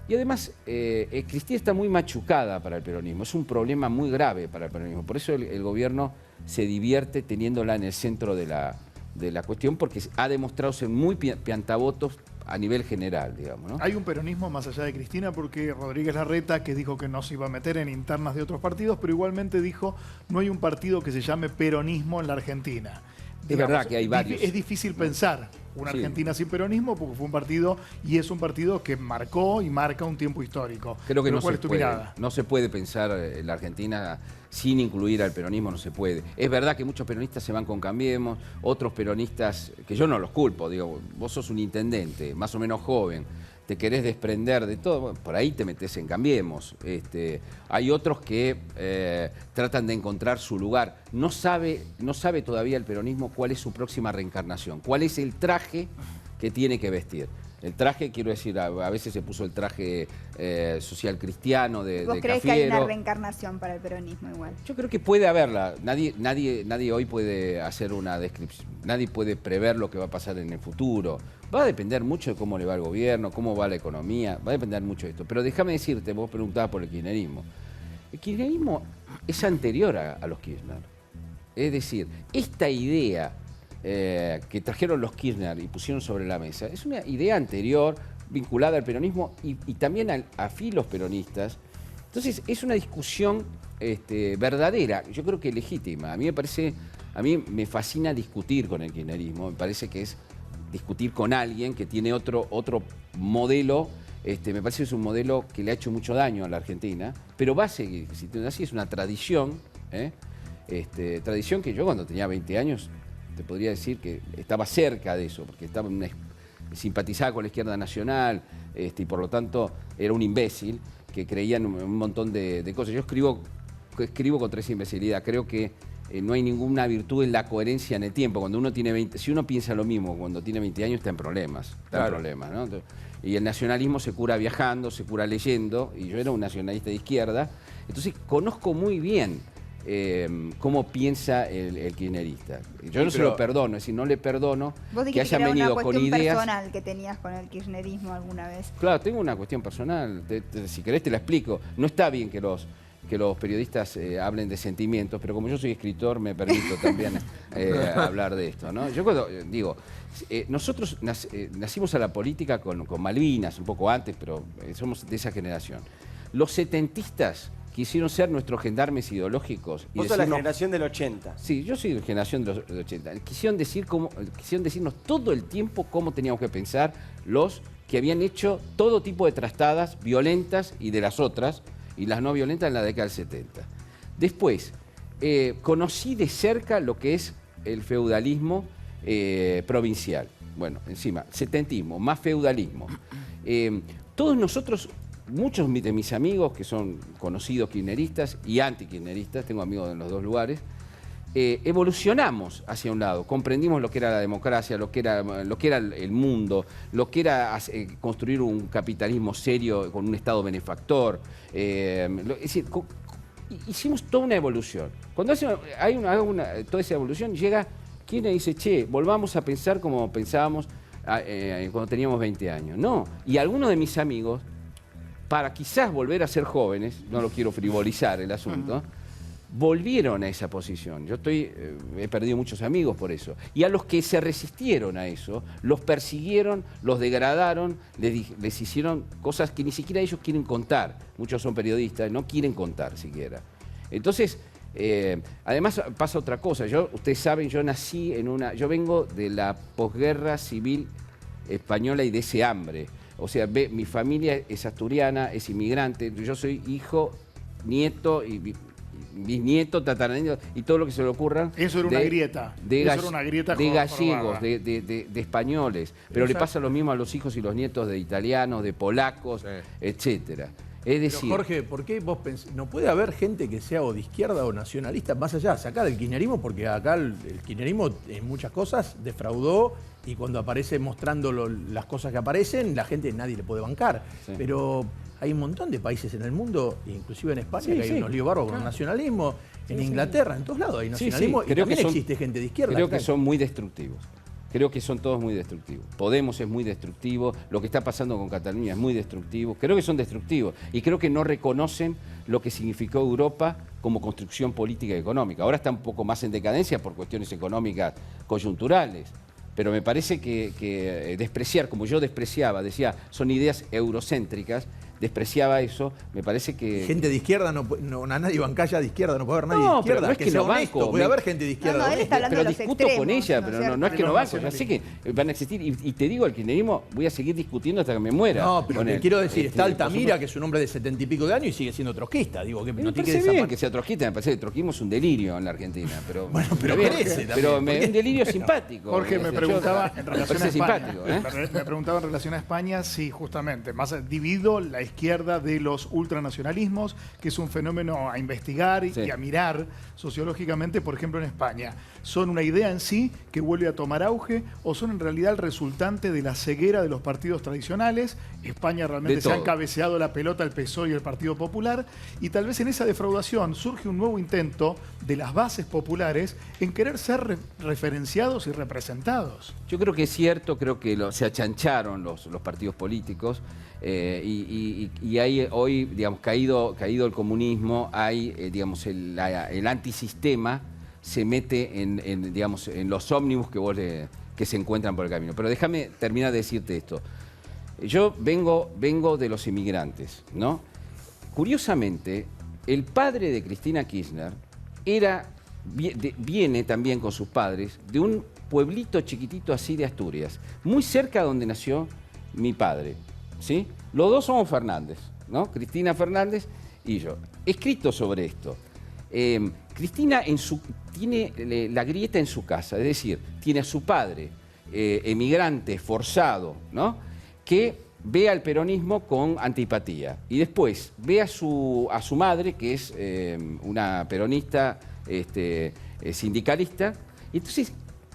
Y además, Cristina está muy machucada para el peronismo, es un problema muy grave para el peronismo. Por eso el gobierno se divierte teniéndola en el centro de la cuestión, porque ha demostrado ser muy piantavotos a nivel general, digamos, ¿no? Hay un peronismo más allá de Cristina, porque Rodríguez Larreta, que dijo que no se iba a meter en internas de otros partidos, pero igualmente dijo, no hay un partido que se llame peronismo en la Argentina. Es verdad que hay varios. Es difícil pensar una Sí. Argentina sin peronismo, porque fue un partido, y es un partido que marcó y marca un tiempo histórico. Creo que Pero no ¿cuál se es tu puede. mirada? No se puede pensar en la Argentina sin incluir al peronismo, no se puede. Es verdad que muchos peronistas se van con Cambiemos, otros peronistas, que yo no los culpo, digo, vos sos un intendente, más o menos joven, te querés desprender de todo, bueno, por ahí te metés en Cambiemos. Hay otros que tratan de encontrar su lugar. No sabe todavía el peronismo cuál es su próxima reencarnación, cuál es el traje que tiene que vestir. El traje, quiero decir, a veces se puso el traje social cristiano de ¿Vos creés que hay una cafiero. reencarnación para el peronismo igual? Yo creo que puede haberla. Nadie hoy puede hacer una descripción. Nadie puede prever lo que va a pasar en el futuro. Va a depender mucho de cómo le va el gobierno, cómo va la economía. Va a depender mucho de esto. Pero déjame decirte, vos preguntabas por el kirchnerismo. El kirchnerismo es anterior a los Kirchner. Es decir, esta idea que trajeron los Kirchner y pusieron sobre la mesa es una idea anterior, vinculada al peronismo y también a filos peronistas. Entonces, es una discusión verdadera, yo creo que legítima. A mí me fascina discutir con el kirchnerismo, me parece que es discutir con alguien que tiene otro modelo. Me parece que es un modelo que le ha hecho mucho daño a la Argentina, pero va a seguir existiendo así, es una tradición, tradición que yo cuando tenía 20 años te podría decir que estaba cerca de eso, porque simpatizaba con la izquierda nacional, y por lo tanto era un imbécil que creía en un montón de cosas. Yo escribo contra esa imbecilidad, creo que no hay ninguna virtud en la coherencia en el tiempo. Cuando uno tiene 20, si uno piensa lo mismo cuando tiene 20 años, está en problemas. Claro. ¿No? Entonces, y el nacionalismo se cura viajando, se cura leyendo, y yo era un nacionalista de izquierda, entonces conozco muy bien cómo piensa el kirchnerista. Yo no se lo perdono, es decir, no le perdono Vos que dijiste que hayan era una venido con cuestión ideas. personal que tenías con el kirchnerismo alguna vez. Claro, tengo una cuestión personal, si querés te la explico. No está bien que los periodistas hablen de sentimientos, pero como yo soy escritor me permito también hablar de esto, ¿no? Yo cuando digo, nosotros nacimos a la política con Malvinas, un poco antes, pero somos de esa generación. Los setentistas quisieron ser nuestros gendarmes ideológicos. Vos sos la generación del 80. Sí, yo soy de la generación del 80. Quisieron decirnos todo el tiempo cómo teníamos que pensar los que habían hecho todo tipo de trastadas violentas y de las otras, y las no violentas en la década del 70. Después, conocí de cerca lo que es el feudalismo provincial. Bueno, encima, setentismo, más feudalismo. Todos nosotros, muchos de mis amigos que son conocidos kirchneristas y anti-kirchneristas, tengo amigos en los dos lugares, evolucionamos hacia un lado, comprendimos lo que era la democracia, lo que era el mundo, lo que era construir un capitalismo serio con un Estado benefactor. Es decir, hicimos toda una evolución. Cuando hay toda esa evolución, llega quien dice, che, volvamos a pensar como pensábamos cuando teníamos 20 años. No, y algunos de mis amigos, para quizás volver a ser jóvenes, no lo quiero frivolizar el asunto, volvieron a esa posición. Yo he perdido muchos amigos por eso. Y a los que se resistieron a eso, los persiguieron, los degradaron, les hicieron cosas que ni siquiera ellos quieren contar. Muchos son periodistas, no quieren contar siquiera. Entonces, además pasa otra cosa. Ustedes saben, yo nací yo vengo de la posguerra civil española y de ese hambre. O sea, mi familia es asturiana, es inmigrante. Yo soy hijo, nieto y bisnieto, tataranieto y todo lo que se le ocurra. Eso era una grieta. De gallegos, de españoles. Pero le pasa lo mismo a los hijos y los nietos de italianos, de polacos, etcétera. Es decir, pero Jorge, ¿por qué vos no puede haber gente que sea o de izquierda o nacionalista, más allá, sacar del kirchnerismo? Porque acá el kirchnerismo en muchas cosas defraudó y cuando aparece mostrando las cosas que aparecen, la gente nadie le puede bancar. Sí. Pero hay un montón de países en el mundo, inclusive en España, que hay unos líos bárbaros con el nacionalismo, en Inglaterra, en todos lados hay nacionalismo, y también existe gente de izquierda. Creo que son muy destructivos. Creo que son todos muy destructivos. Podemos es muy destructivo, lo que está pasando con Cataluña es muy destructivo. Creo que son destructivos y creo que no reconocen lo que significó Europa como construcción política y económica. Ahora está un poco más en decadencia por cuestiones económicas coyunturales. Pero me parece que despreciar, como yo despreciaba, decía, son ideas eurocéntricas, despreciaba eso, me parece que... Gente de izquierda, a nadie bancalla de izquierda, no puede haber nadie de izquierda. Pero no es que no banco. Puede haber gente de izquierda. Él está hablando pero de los discuto con ella, extremos, pero no es que no banco. Ya sé que van a existir. Y te digo, el kirchnerismo voy a seguir discutiendo hasta que me muera. No, pero te quiero decir, está Altamira, que es un hombre de 70 y pico de años y sigue siendo trotskista. Digo, que no tiene que bien que sea trotskista, me parece que el trotskismo es un delirio en la Argentina. Pero, bueno, pero es un delirio simpático. Jorge me preguntaba en relación a España. Me preguntaba en relación a España si justamente más divido la izquierda de los ultranacionalismos, que es un fenómeno a investigar y a mirar sociológicamente, por ejemplo, en España. ¿Son una idea en sí que vuelve a tomar auge o son en realidad el resultante de la ceguera de los partidos tradicionales? España realmente se han cabeceado la pelota el PSOE y el Partido Popular, y tal vez en esa defraudación surge un nuevo intento de las bases populares en querer ser referenciados y representados. Yo creo que es cierto, creo que se achancharon los partidos políticos y hay hoy, digamos, caído el comunismo, hay, digamos, el antisistema se mete en los ómnibus que se encuentran por el camino. Pero déjame terminar de decirte esto. Yo vengo de los inmigrantes, ¿no? Curiosamente, el padre de Cristina Kirchner viene también con sus padres de un pueblito chiquitito así de Asturias, muy cerca de donde nació mi padre, ¿sí? Los dos somos Fernández, ¿no? Cristina Fernández y yo. He escrito sobre esto. Cristina tiene la grieta en su casa, es decir, tiene a su padre emigrante, forzado, ¿no? Que ve al peronismo con antipatía. Y después ve a su madre, que es una peronista sindicalista, y entonces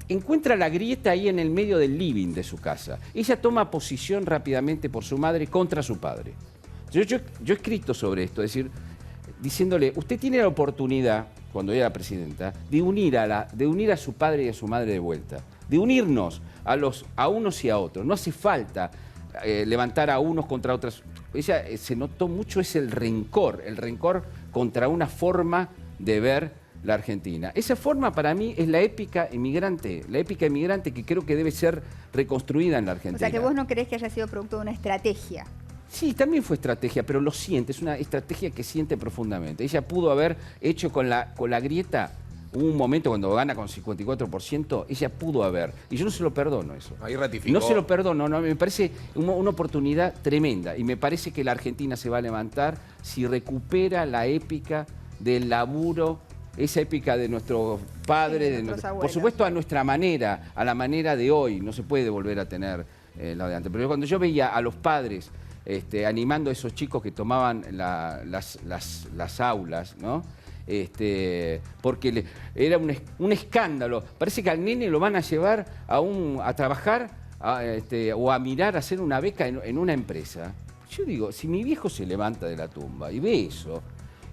encuentra la grieta ahí en el medio del living de su casa. Ella toma posición rápidamente por su madre contra su padre. Yo he escrito sobre esto, es decir, diciéndole, usted tiene la oportunidad, cuando era presidenta, de unir a su padre y a su madre de vuelta, de unirnos a unos y a otros. No hace falta levantar a unos contra otros. Ella se notó mucho el rencor contra una forma de ver la Argentina. Esa forma para mí es la épica inmigrante que creo que debe ser reconstruida en la Argentina. O sea, que vos no creés que haya sido producto de una estrategia. Sí, también fue estrategia, pero lo siente, es una estrategia que siente profundamente. Ella pudo haber hecho con la grieta, hubo un momento cuando gana con 54%, ella pudo haber, y yo no se lo perdono eso. Ahí ratificó. No se lo perdono, no, me parece una oportunidad tremenda, y me parece que la Argentina se va a levantar si recupera la épica del laburo, esa épica de nuestros padres, por supuesto a nuestra manera, a la manera de hoy, no se puede volver a tener la de antes. Pero cuando yo veía a los padres animando a esos chicos que tomaban las aulas, ¿no? porque era un escándalo. Parece que al nene lo van a llevar a trabajar o a mirar, a hacer una beca en una empresa. Yo digo, si mi viejo se levanta de la tumba y ve eso,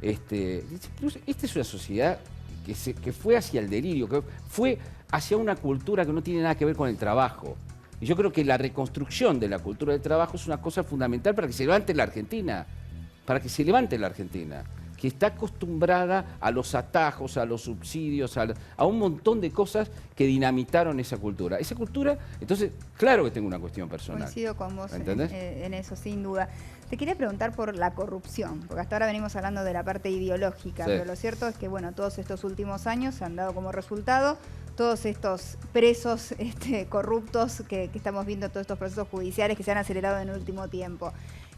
esta es una sociedad que fue hacia el delirio, que fue hacia una cultura que no tiene nada que ver con el trabajo. Y yo creo que la reconstrucción de la cultura del trabajo es una cosa fundamental para que se levante la Argentina, que está acostumbrada a los atajos, a los subsidios, a un montón de cosas que dinamitaron esa cultura. Esa cultura, entonces, claro que tengo una cuestión personal. Coincido con vos ¿entendés? en eso, sin duda. Te quería preguntar por la corrupción, porque hasta ahora venimos hablando de la parte ideológica, Sí. pero lo cierto es que, bueno, todos estos últimos años se han dado como resultado todos estos presos corruptos que estamos viendo, todos estos procesos judiciales que se han acelerado en el último tiempo.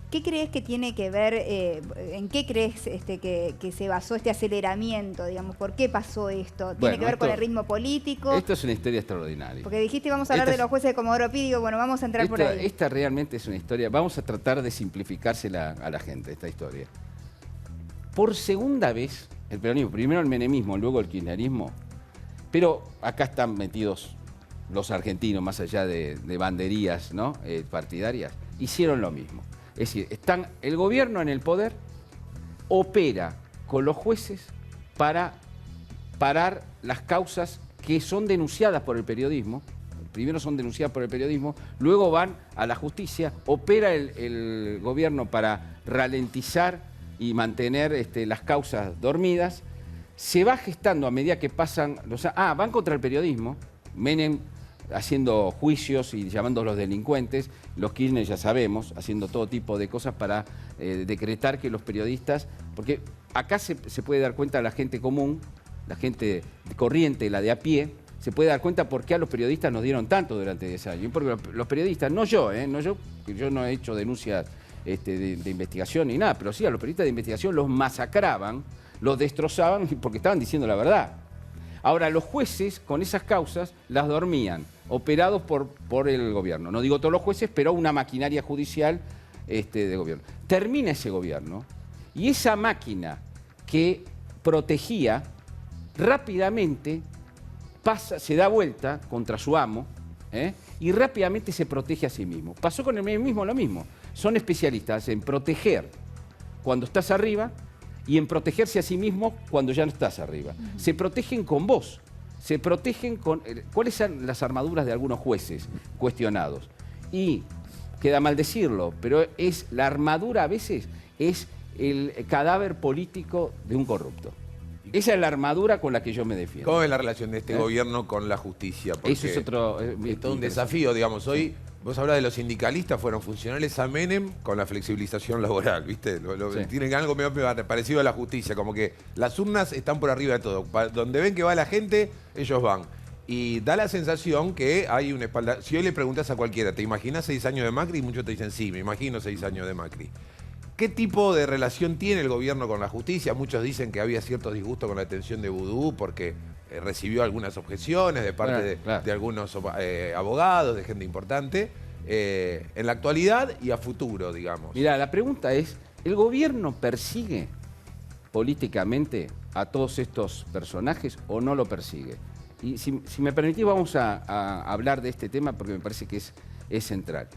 ¿Qué crees que tiene que ver, en qué crees que se basó este aceleramiento, digamos? ¿Por qué pasó esto? ¿Tiene que ver con el ritmo político? Esto es una historia extraordinaria. Porque dijiste vamos a hablar de los jueces de Comodoro Pi, digo, bueno, vamos a entrar por ahí. Esta realmente es una historia, vamos a tratar de simplificársela a la gente, esta historia. Por segunda vez, el peronismo, primero el menemismo, luego el kirchnerismo, pero acá están metidos los argentinos, más allá de banderías, ¿no? Partidarias, hicieron lo mismo. Es decir, el gobierno en el poder opera con los jueces para parar las causas que son denunciadas por el periodismo. Primero son denunciadas por el periodismo, luego van a la justicia, opera el gobierno para ralentizar y mantener las causas dormidas. Se va gestando a medida que pasan van contra el periodismo, Menem haciendo juicios y llamando a los delincuentes, los Kirchner ya sabemos, haciendo todo tipo de cosas para decretar que los periodistas, porque acá se puede dar cuenta la gente común, la gente corriente, la de a pie, se puede dar cuenta por qué a los periodistas nos dieron tanto durante 10 años. Porque los periodistas, no yo, que yo no he hecho denuncias de investigación ni nada, pero sí a los periodistas de investigación los masacraban, los destrozaban porque estaban diciendo la verdad. Ahora, los jueces con esas causas las dormían, operados por el gobierno. No digo todos los jueces, pero una maquinaria judicial de gobierno. Termina ese gobierno y esa máquina que protegía rápidamente se da vuelta contra su amo y rápidamente se protege a sí mismo. Pasó con el menemismo lo mismo. Son especialistas en proteger cuando estás arriba y en protegerse a sí mismos cuando ya no estás arriba. Se protegen con vos, se protegen con... ¿Cuáles son las armaduras de algunos jueces cuestionados? Y, queda mal decirlo, pero la armadura a veces es el cadáver político de un corrupto. Esa es la armadura con la que yo me defiendo. ¿Cómo es la relación de este gobierno con la justicia? Porque eso es otro... es todo un desafío, digamos. Hoy vos hablás de los sindicalistas, fueron funcionales a Menem con la flexibilización laboral, ¿viste? Sí. Tienen algo medio parecido a la justicia, como que las urnas están por arriba de todo. Donde ven que va la gente, ellos van. Y da la sensación que hay una espalda... Si hoy le preguntas a cualquiera, ¿te imaginas 6 años de Macri? Y muchos te dicen, sí, me imagino 6 años de Macri. ¿Qué tipo de relación tiene el gobierno con la justicia? Muchos dicen que había cierto disgusto con la detención de Vudú porque recibió algunas objeciones de parte de algunos abogados, de gente importante, en la actualidad y a futuro, digamos. Mirá, la pregunta es, ¿el gobierno persigue políticamente a todos estos personajes o no lo persigue? Y si me permitís vamos a hablar de este tema porque me parece que es central.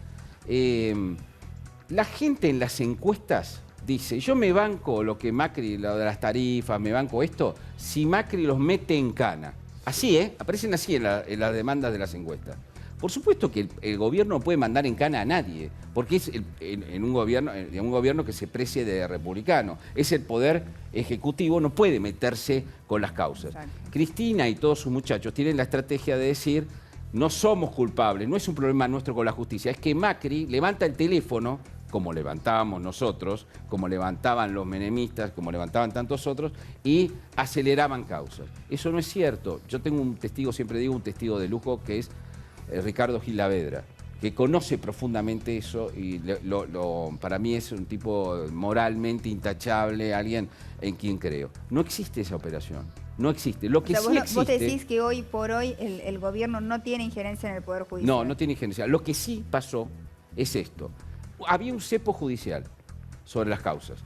La gente en las encuestas dice, yo me banco lo que Macri, lo de las tarifas, me banco esto, si Macri los mete en cana. Así, aparecen así en las demandas de las encuestas. Por supuesto que el gobierno no puede mandar en cana a nadie, porque es en un gobierno que se precie de republicano. Es el poder ejecutivo, no puede meterse con las causas. Exacto. Cristina y todos sus muchachos tienen la estrategia de decir, no somos culpables, no es un problema nuestro con la justicia, es que Macri levanta el teléfono, como levantábamos nosotros, como levantaban los menemistas, como levantaban tantos otros, y aceleraban causas. Eso no es cierto. Yo tengo un testigo, siempre digo, un testigo de lujo, que es Ricardo Gilavedra, que conoce profundamente eso y para mí es un tipo moralmente intachable, alguien en quien creo. No existe esa operación, no existe. Lo que sí existe... Vos decís que hoy por hoy el gobierno no tiene injerencia en el Poder Judicial. No, no tiene injerencia. Lo que sí pasó es esto. Había un cepo judicial sobre las causas.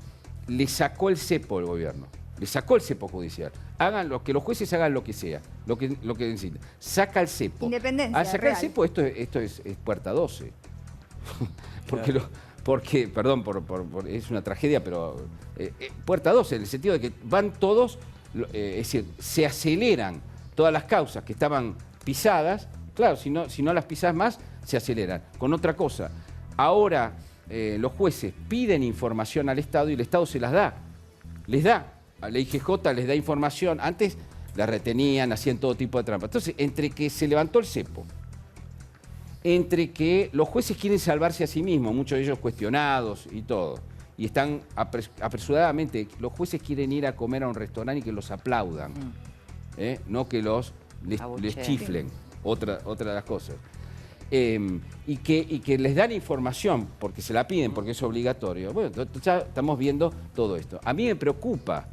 Le sacó el cepo el gobierno. Le sacó el cepo judicial. Que los jueces hagan lo que sea, lo que necesiten. Saca el cepo. Independencia Al sacar real. el cepo, esto es puerta 12. Porque perdón, es una tragedia, pero puerta 12, en el sentido de que van todos, es decir, se aceleran todas las causas que estaban pisadas. Claro, si no las pisas más, se aceleran. Con otra cosa, ahora los jueces piden información al Estado y el Estado se las da. Les da. A la IGJ les da información. Antes la retenían, hacían todo tipo de trampas. Entonces, entre que se levantó el cepo, entre que los jueces quieren salvarse a sí mismos, muchos de ellos cuestionados y todo, y están apresuradamente, los jueces quieren ir a comer a un restaurante y que los aplaudan, no que les chiflen, otra de las cosas. Y que les dan información, porque se la piden, porque es obligatorio. Bueno, ya estamos viendo todo esto. A mí me preocupa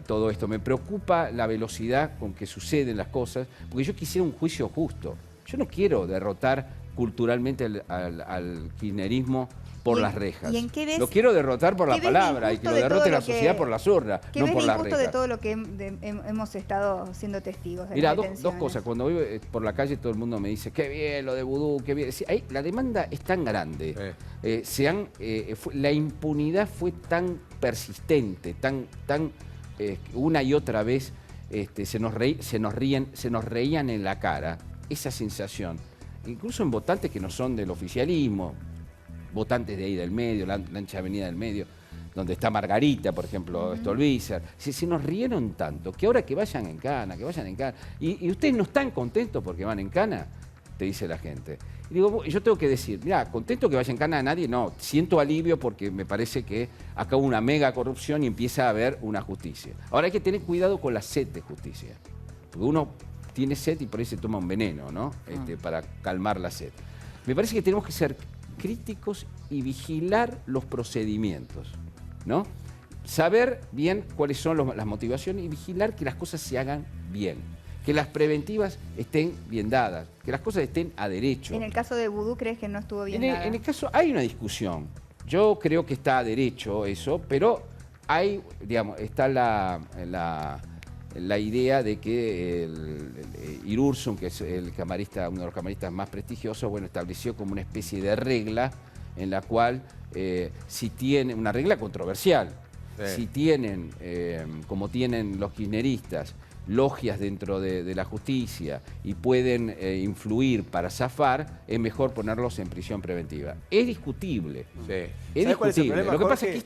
todo esto, me preocupa la velocidad con que suceden las cosas, porque yo quisiera un juicio justo. Yo no quiero derrotar culturalmente al kirchnerismo por las rejas. ¿Y en qué ves, lo quiero derrotar por la palabra y que lo derrote la sociedad por las urnas, no por las rejas. de todo lo que hemos estado siendo testigos de Mira, las dos detenciones? cosas. Cuando voy por la calle todo el mundo me dice, qué bien lo de Vudú, qué bien. Sí, ahí, la demanda es tan grande, la impunidad fue tan persistente, tan una y otra vez se nos reían en la cara, esa sensación, incluso en votantes que no son del oficialismo, votantes de ahí del medio, la ancha avenida del medio, donde está Margarita, por ejemplo, Stolbizer, se nos rieron tanto que ahora que vayan en cana, y ustedes no están contentos porque van en cana, te dice la gente. Y digo, yo tengo que decir, mira, contento que vaya en cana a nadie, no, siento alivio porque me parece que acá hubo una mega corrupción y empieza a haber una justicia. Ahora hay que tener cuidado con la sed de justicia, porque uno tiene sed y por ahí se toma un veneno, ¿no? Para calmar la sed. Me parece que tenemos que ser críticos y vigilar los procedimientos, ¿no? Saber bien cuáles son las motivaciones y vigilar que las cosas se hagan bien, que las preventivas estén bien dadas, que las cosas estén a derecho. En el caso de Vudú, ¿crees que no estuvo bien dada? En el caso hay una discusión. Yo creo que está a derecho eso, pero hay, digamos, está la idea de que Irurzun, que es el camarista, uno de los camaristas más prestigiosos, bueno, estableció como una especie de regla en la cual si tiene una regla controversial, si tienen, como tienen los kirchneristas, logias dentro de la justicia y pueden influir para zafar, es mejor ponerlos en prisión preventiva. Es discutible. Es discutible. Lo que pasa es que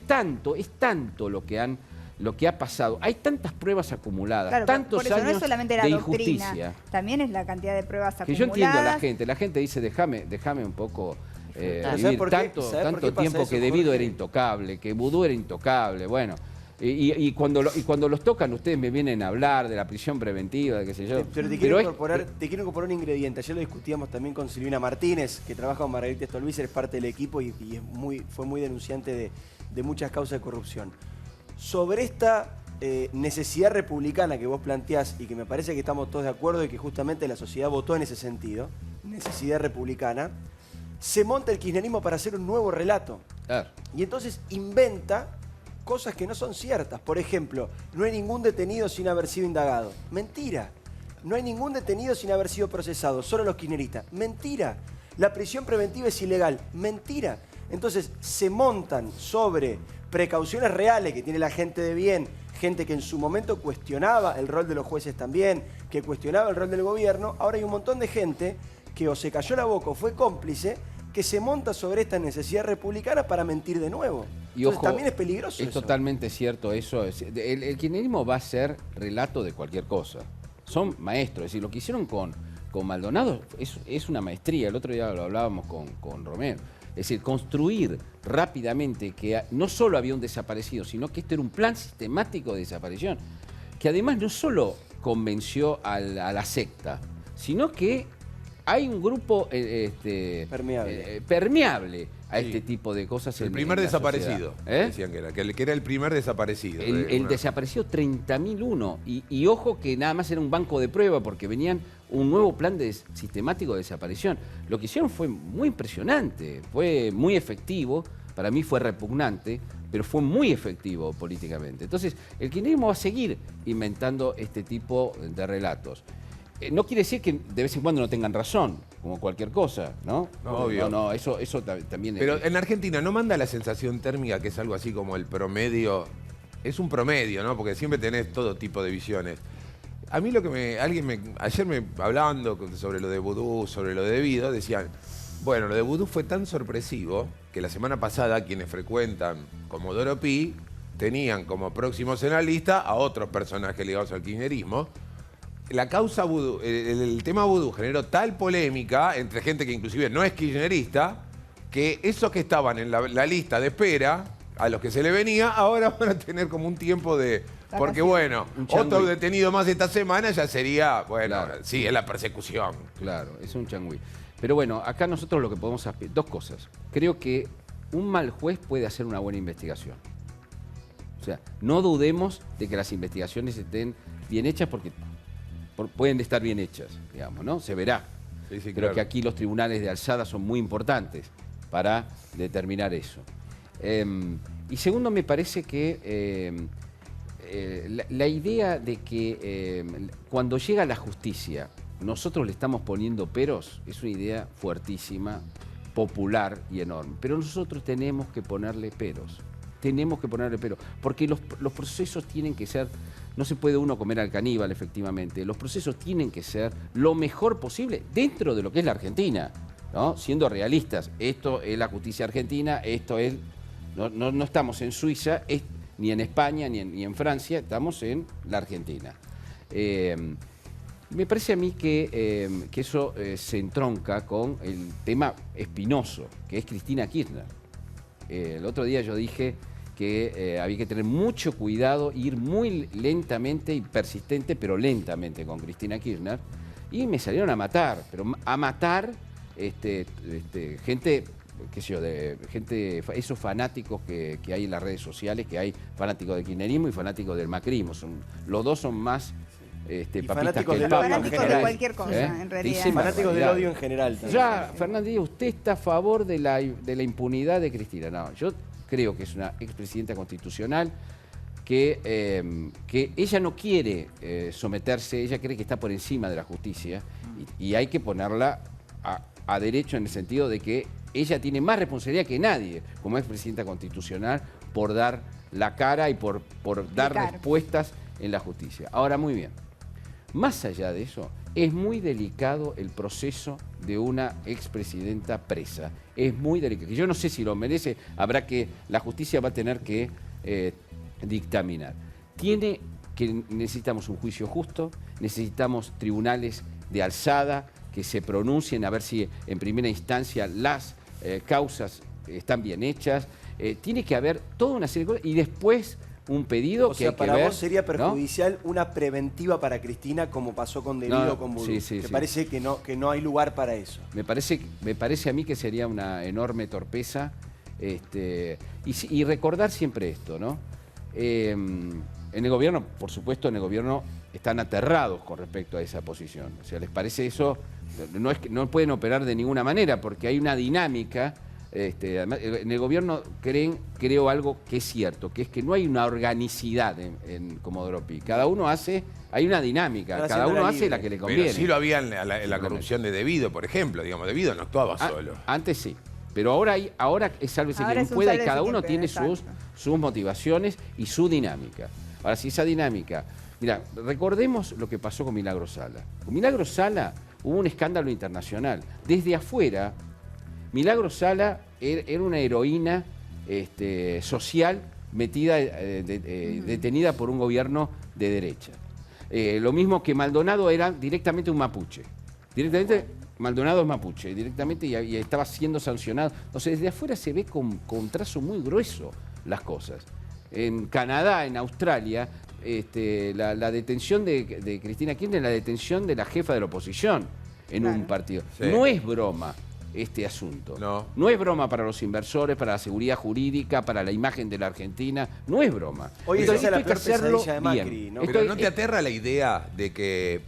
es tanto lo que ha pasado. Hay tantas pruebas acumuladas, claro, tantos por eso años no es solamente la de doctrina, injusticia. también es la cantidad de pruebas acumuladas. Que yo entiendo a la gente dice, déjame un poco vivir tanto tiempo que Debido era intocable, que Vudú era intocable, bueno. Y cuando los tocan, ustedes me vienen a hablar de la prisión preventiva, de qué sé yo. Pero te quiero incorporar un ingrediente. Ayer lo discutíamos también con Silvina Martínez, que trabaja con Margarita Stolbizer, es parte del equipo y fue muy denunciante de muchas causas de corrupción. Sobre esta necesidad republicana que vos planteás y que me parece que estamos todos de acuerdo y que justamente la sociedad votó en ese sentido, necesidad republicana, se monta el kirchnerismo para hacer un nuevo relato. Claro. Y entonces inventa cosas que no son ciertas. Por ejemplo, no hay ningún detenido sin haber sido indagado. Mentira. No hay ningún detenido sin haber sido procesado, solo los kirchneristas. Mentira. La prisión preventiva es ilegal. Mentira. Entonces se montan sobre precauciones reales que tiene la gente de bien, gente que en su momento cuestionaba el rol de los jueces también, que cuestionaba el rol del gobierno. Ahora hay un montón de gente que o se cayó la boca o fue cómplice, que se monta sobre esta necesidad republicana para mentir de nuevo. Y entonces, ojo, también es peligroso es eso. totalmente cierto eso. El kirchnerismo va a ser relato de cualquier cosa. Son maestros. Es decir, lo que hicieron con Maldonado es una maestría. El otro día lo hablábamos con Romero. Es decir, construir rápidamente que no solo había un desaparecido, sino que este era un plan sistemático de desaparición, que además no solo convenció a la secta, sino que hay un grupo permeable a este tipo de cosas. El primer desaparecido, decían que era el primer desaparecido. El desaparecido 30.001. Y ojo que nada más era un banco de prueba porque venían un nuevo plan sistemático de desaparición. Lo que hicieron fue muy impresionante, fue muy efectivo para mí fue repugnante, pero fue muy efectivo políticamente. Entonces, el kirchnerismo va a seguir inventando este tipo de relatos. No quiere decir que de vez en cuando no tengan razón, como cualquier cosa, ¿no? Obvio. No, eso también es... Pero en Argentina no manda la sensación térmica que es algo así como el promedio. Es un promedio, ¿no? Porque siempre tenés todo tipo de visiones. A mí lo que ayer me hablando sobre lo de Vudú, sobre lo de Debido, decían, bueno, lo de Vudú fue tan sorpresivo que la semana pasada quienes frecuentan Comodoro Pi tenían como próximos en la lista a otros personajes ligados al kirchnerismo. La causa Vudú, el tema Vudú generó tal polémica entre gente que inclusive no es kirchnerista, que esos que estaban en la lista de espera, a los que se le venía, ahora van a tener como un tiempo de... Porque bueno, otro detenido más esta semana ya sería, bueno, claro, sí, es la persecución. Claro, es un changüí. Pero bueno, acá nosotros lo que podemos hacer, dos cosas. Creo que un mal juez puede hacer una buena investigación. O sea, no dudemos de que las investigaciones estén bien hechas porque pueden estar bien hechas, digamos, ¿no? Se verá. Sí, Creo claro. que aquí los tribunales de alzada son muy importantes para determinar eso. Y segundo, me parece que la idea de que cuando llega la justicia nosotros le estamos poniendo peros es una idea fuertísima, popular y enorme. Pero nosotros tenemos que ponerle peros. Tenemos que ponerle peros. Porque los procesos tienen que ser... No se puede uno comer al caníbal, efectivamente. Los procesos tienen que ser lo mejor posible dentro de lo que es la Argentina, ¿no? Siendo realistas. Esto es la justicia argentina, esto es... No estamos en Suiza, ni en España, ni en Francia, estamos en la Argentina. Me parece a mí que eso se entronca con el tema espinoso, que es Cristina Kirchner. El otro día yo dije que había que tener mucho cuidado, ir muy lentamente y persistente, pero lentamente con Cristina Kirchner, y me salieron a matar, pero a matar gente... qué sé yo, esos fanáticos que hay en las redes sociales, que hay fanáticos del kirchnerismo y fanáticos del macrismo. Los dos son más papistas que el Papa. Fanáticos de cualquier cosa, en realidad. Fanáticos del odio en general. Ya, Fernández, ¿usted está a favor de la impunidad de Cristina? No, yo creo que es una expresidenta constitucional que ella no quiere someterse, ella cree que está por encima de la justicia y hay que ponerla a derecho en el sentido de que ella tiene más responsabilidad que nadie, como expresidenta constitucional, por dar la cara y por dar respuestas en la justicia. Ahora, muy bien, más allá de eso, es muy delicado el proceso de una expresidenta presa. Es muy delicado. Yo no sé si lo merece, la justicia va a tener que dictaminar. Necesitamos un juicio justo, necesitamos tribunales de alzada que se pronuncien a ver si en primera instancia las causas están bien hechas. Tiene que haber toda una serie de cosas y después un pedido que hay que ver. Para vos sería perjudicial, ¿no?, una preventiva para Cristina como pasó con Debido o con Vudú. ¿Te parece que no hay lugar para eso? Me parece a mí que sería una enorme torpeza y recordar siempre esto, ¿no? En el gobierno, por supuesto, están aterrados con respecto a esa posición. O sea, les parece eso, no pueden operar de ninguna manera porque hay una dinámica. Además, en el gobierno creo algo que es cierto, que es que no hay una organicidad en Comodoro Pi. Hay una dinámica, cada uno hace la que le conviene. Pero sí lo había en la corrupción de Debido, por ejemplo. Digamos, Debido no actuaba solo. Antes sí, pero ahora es sálvese quien pueda y cada uno tiene sus motivaciones y su dinámica. Ahora, si esa dinámica... Mira, recordemos lo que pasó con Milagro Sala. Con Milagro Sala hubo un escándalo internacional. Desde afuera, Milagro Sala era una heroína social detenida por un gobierno de derecha. Lo mismo que Maldonado era directamente un mapuche. Maldonado es mapuche, directamente y estaba siendo sancionado. Entonces, desde afuera se ve con trazo muy grueso las cosas. En Canadá, en Australia, la detención de Cristina Kirchner es la detención de la jefa de la oposición en un partido. Sí. No es broma. este asunto. No. No es broma para los inversores, para la seguridad jurídica, para la imagen de la Argentina. No es broma. Hoy Entonces, esa es la esto hay que peor hacerlo pesadilla de Macri, bien. ¿no? Pero Esto- ¿no te aterra la idea de que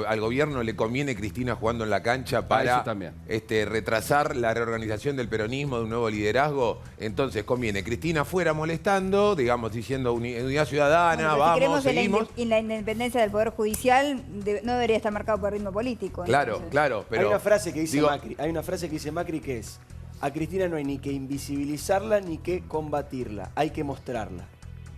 al gobierno le conviene Cristina jugando en la cancha para eso también. retrasar la reorganización del peronismo, de un nuevo liderazgo? Entonces conviene Cristina fuera molestando, digamos, diciendo unidad ciudadana, Bueno, pero si vamos, queremos seguimos. en la independencia del Poder Judicial, no debería estar marcado por ritmo político. Claro, entonces. claro, pero... hay una frase que dice digo, Macri, hay una frase que dice Macri que es: a Cristina no hay ni que invisibilizarla ni que combatirla, hay que mostrarla.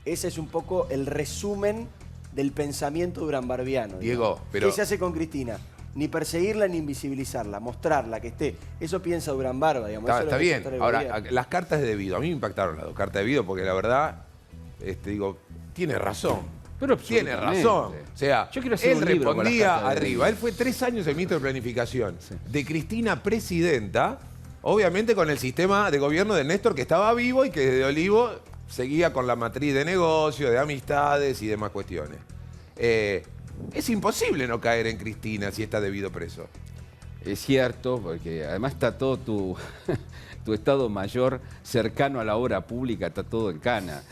Ese es un poco el resumen del pensamiento duranbarbiano. Diego, pero- ¿qué se hace con Cristina? Ni perseguirla ni invisibilizarla, mostrarla, que esté. Eso piensa Durán Barba, digamos. Está, eso es está lo que bien. trata el Ahora, gobierno. las cartas de debido, a mí me impactaron las dos cartas de debido porque la verdad, digo, tiene razón. Pero tiene absolutamente. razón. O sea, Yo quiero hacer él un libro con las respondía cartas de arriba. debido. Él fue 3 años el ministro de Planificación. De Cristina presidenta, obviamente con el sistema de gobierno de Néstor que estaba vivo y que desde Olivo seguía con la matriz de negocio, de amistades y demás cuestiones. Es imposible no caer en Cristina si está debido preso. Es cierto, porque además está todo tu Estado Mayor cercano a la obra pública, está todo en cana.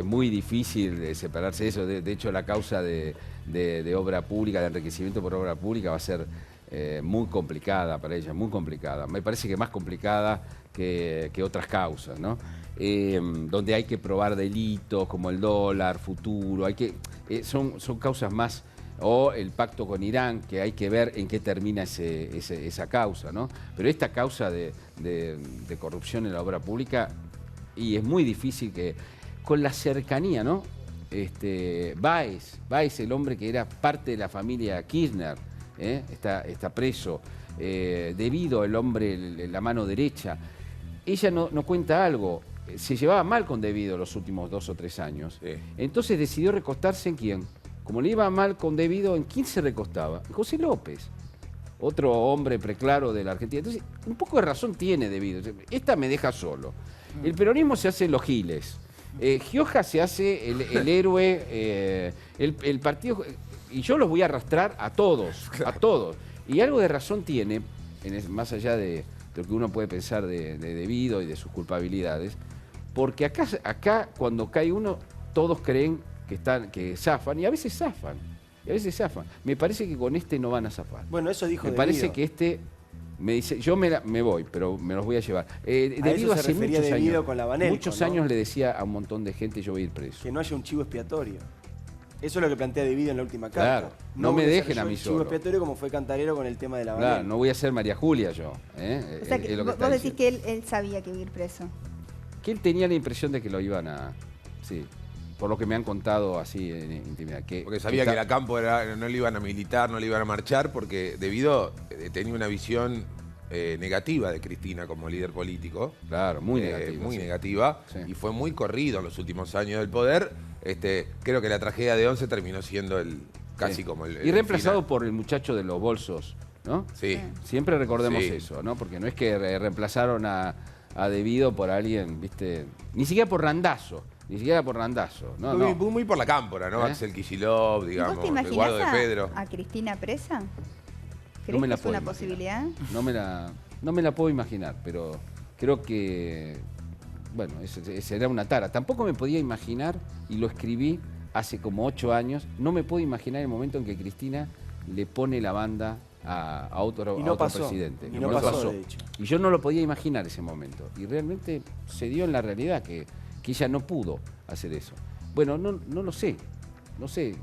Muy difícil de separarse de eso. De hecho, la causa de obra pública, de enriquecimiento por obra pública, va a ser muy complicada para ella, muy complicada. Me parece que más complicada que otras causas, ¿no? Donde hay que probar delitos como el dólar, futuro, son causas más... O el pacto con Irán, que hay que ver en qué termina esa causa, ¿no? Pero esta causa de corrupción en la obra pública, y es muy difícil que, con la cercanía, ¿no? Báez, el hombre que era parte de la familia Kirchner, está preso. Debido el hombre, la mano derecha. Ella no cuenta algo. Se llevaba mal con Debido los últimos 2 o 3 años. Sí. Entonces decidió recostarse en quién. Como le iba mal con Debido, ¿en quién se recostaba? En José López, otro hombre preclaro de la Argentina. Entonces, un poco de razón tiene Debido. Esta me deja solo. El peronismo se hace los giles. Gioja se hace el héroe, el partido... Y yo los voy a arrastrar a todos, a todos. Y algo de razón tiene, más allá de lo que uno puede pensar de Debido y de sus culpabilidades, porque acá cuando cae uno, todos creen que zafan, y a veces zafan. Me parece que con este no van a zafar. Bueno, eso dijo Me Debido. parece que me dice, yo me voy, pero me los voy a llevar. Debido se hace refería muchos Debido años. con la Banelco, Muchos ¿no? años le decía a un montón de gente, yo voy a ir preso. Que no haya un chivo expiatorio. Eso es lo que plantea Debido en la última carta. Claro, no me voy a ser dejen yo a mí el chivo solo. expiatorio como fue Cantarero con el tema de la Claro, Banelco. no voy a ser María Julia yo. O sea, que Es lo que vos está decís diciendo. que él sabía que iba a ir preso. Que él tenía la impresión de que lo iban a... Sí, por lo que me han contado así en intimidad. Porque sabía que la campo no le iban a militar, no le iban a marchar, porque Debido tenía una visión negativa de Cristina como líder político. Claro, muy negativa. Muy sí. negativa. Sí. Y fue muy corrido en los últimos años del poder. Creo que la tragedia de 11 terminó siendo casi Sí. como el Y reemplazado final. por el muchacho de los bolsos, ¿no? Sí. Siempre recordemos Sí. eso, ¿no? Porque no es que reemplazaron a Debido por alguien, ¿viste? Ni siquiera por Randazo. No, Muy, no. muy por la cámpora, ¿no? ¿Eh? Axel Kicillof, ¿Y digamos, ¿Vos te Eduardo de imaginás Pedro. a Cristina presa? ¿Crees No me que la es puedo una imaginar. posibilidad? No me la puedo imaginar, pero creo que, bueno, será una tara. Tampoco me podía imaginar, y lo escribí hace como 8 años, no me puedo imaginar el momento en que Cristina le pone la banda a otro, Y a no otro pasó, presidente. y no pasó, de hecho. Y yo no lo podía imaginar ese momento. Y realmente se dio en la realidad que ella no pudo hacer eso. Bueno, no lo sé. No sé.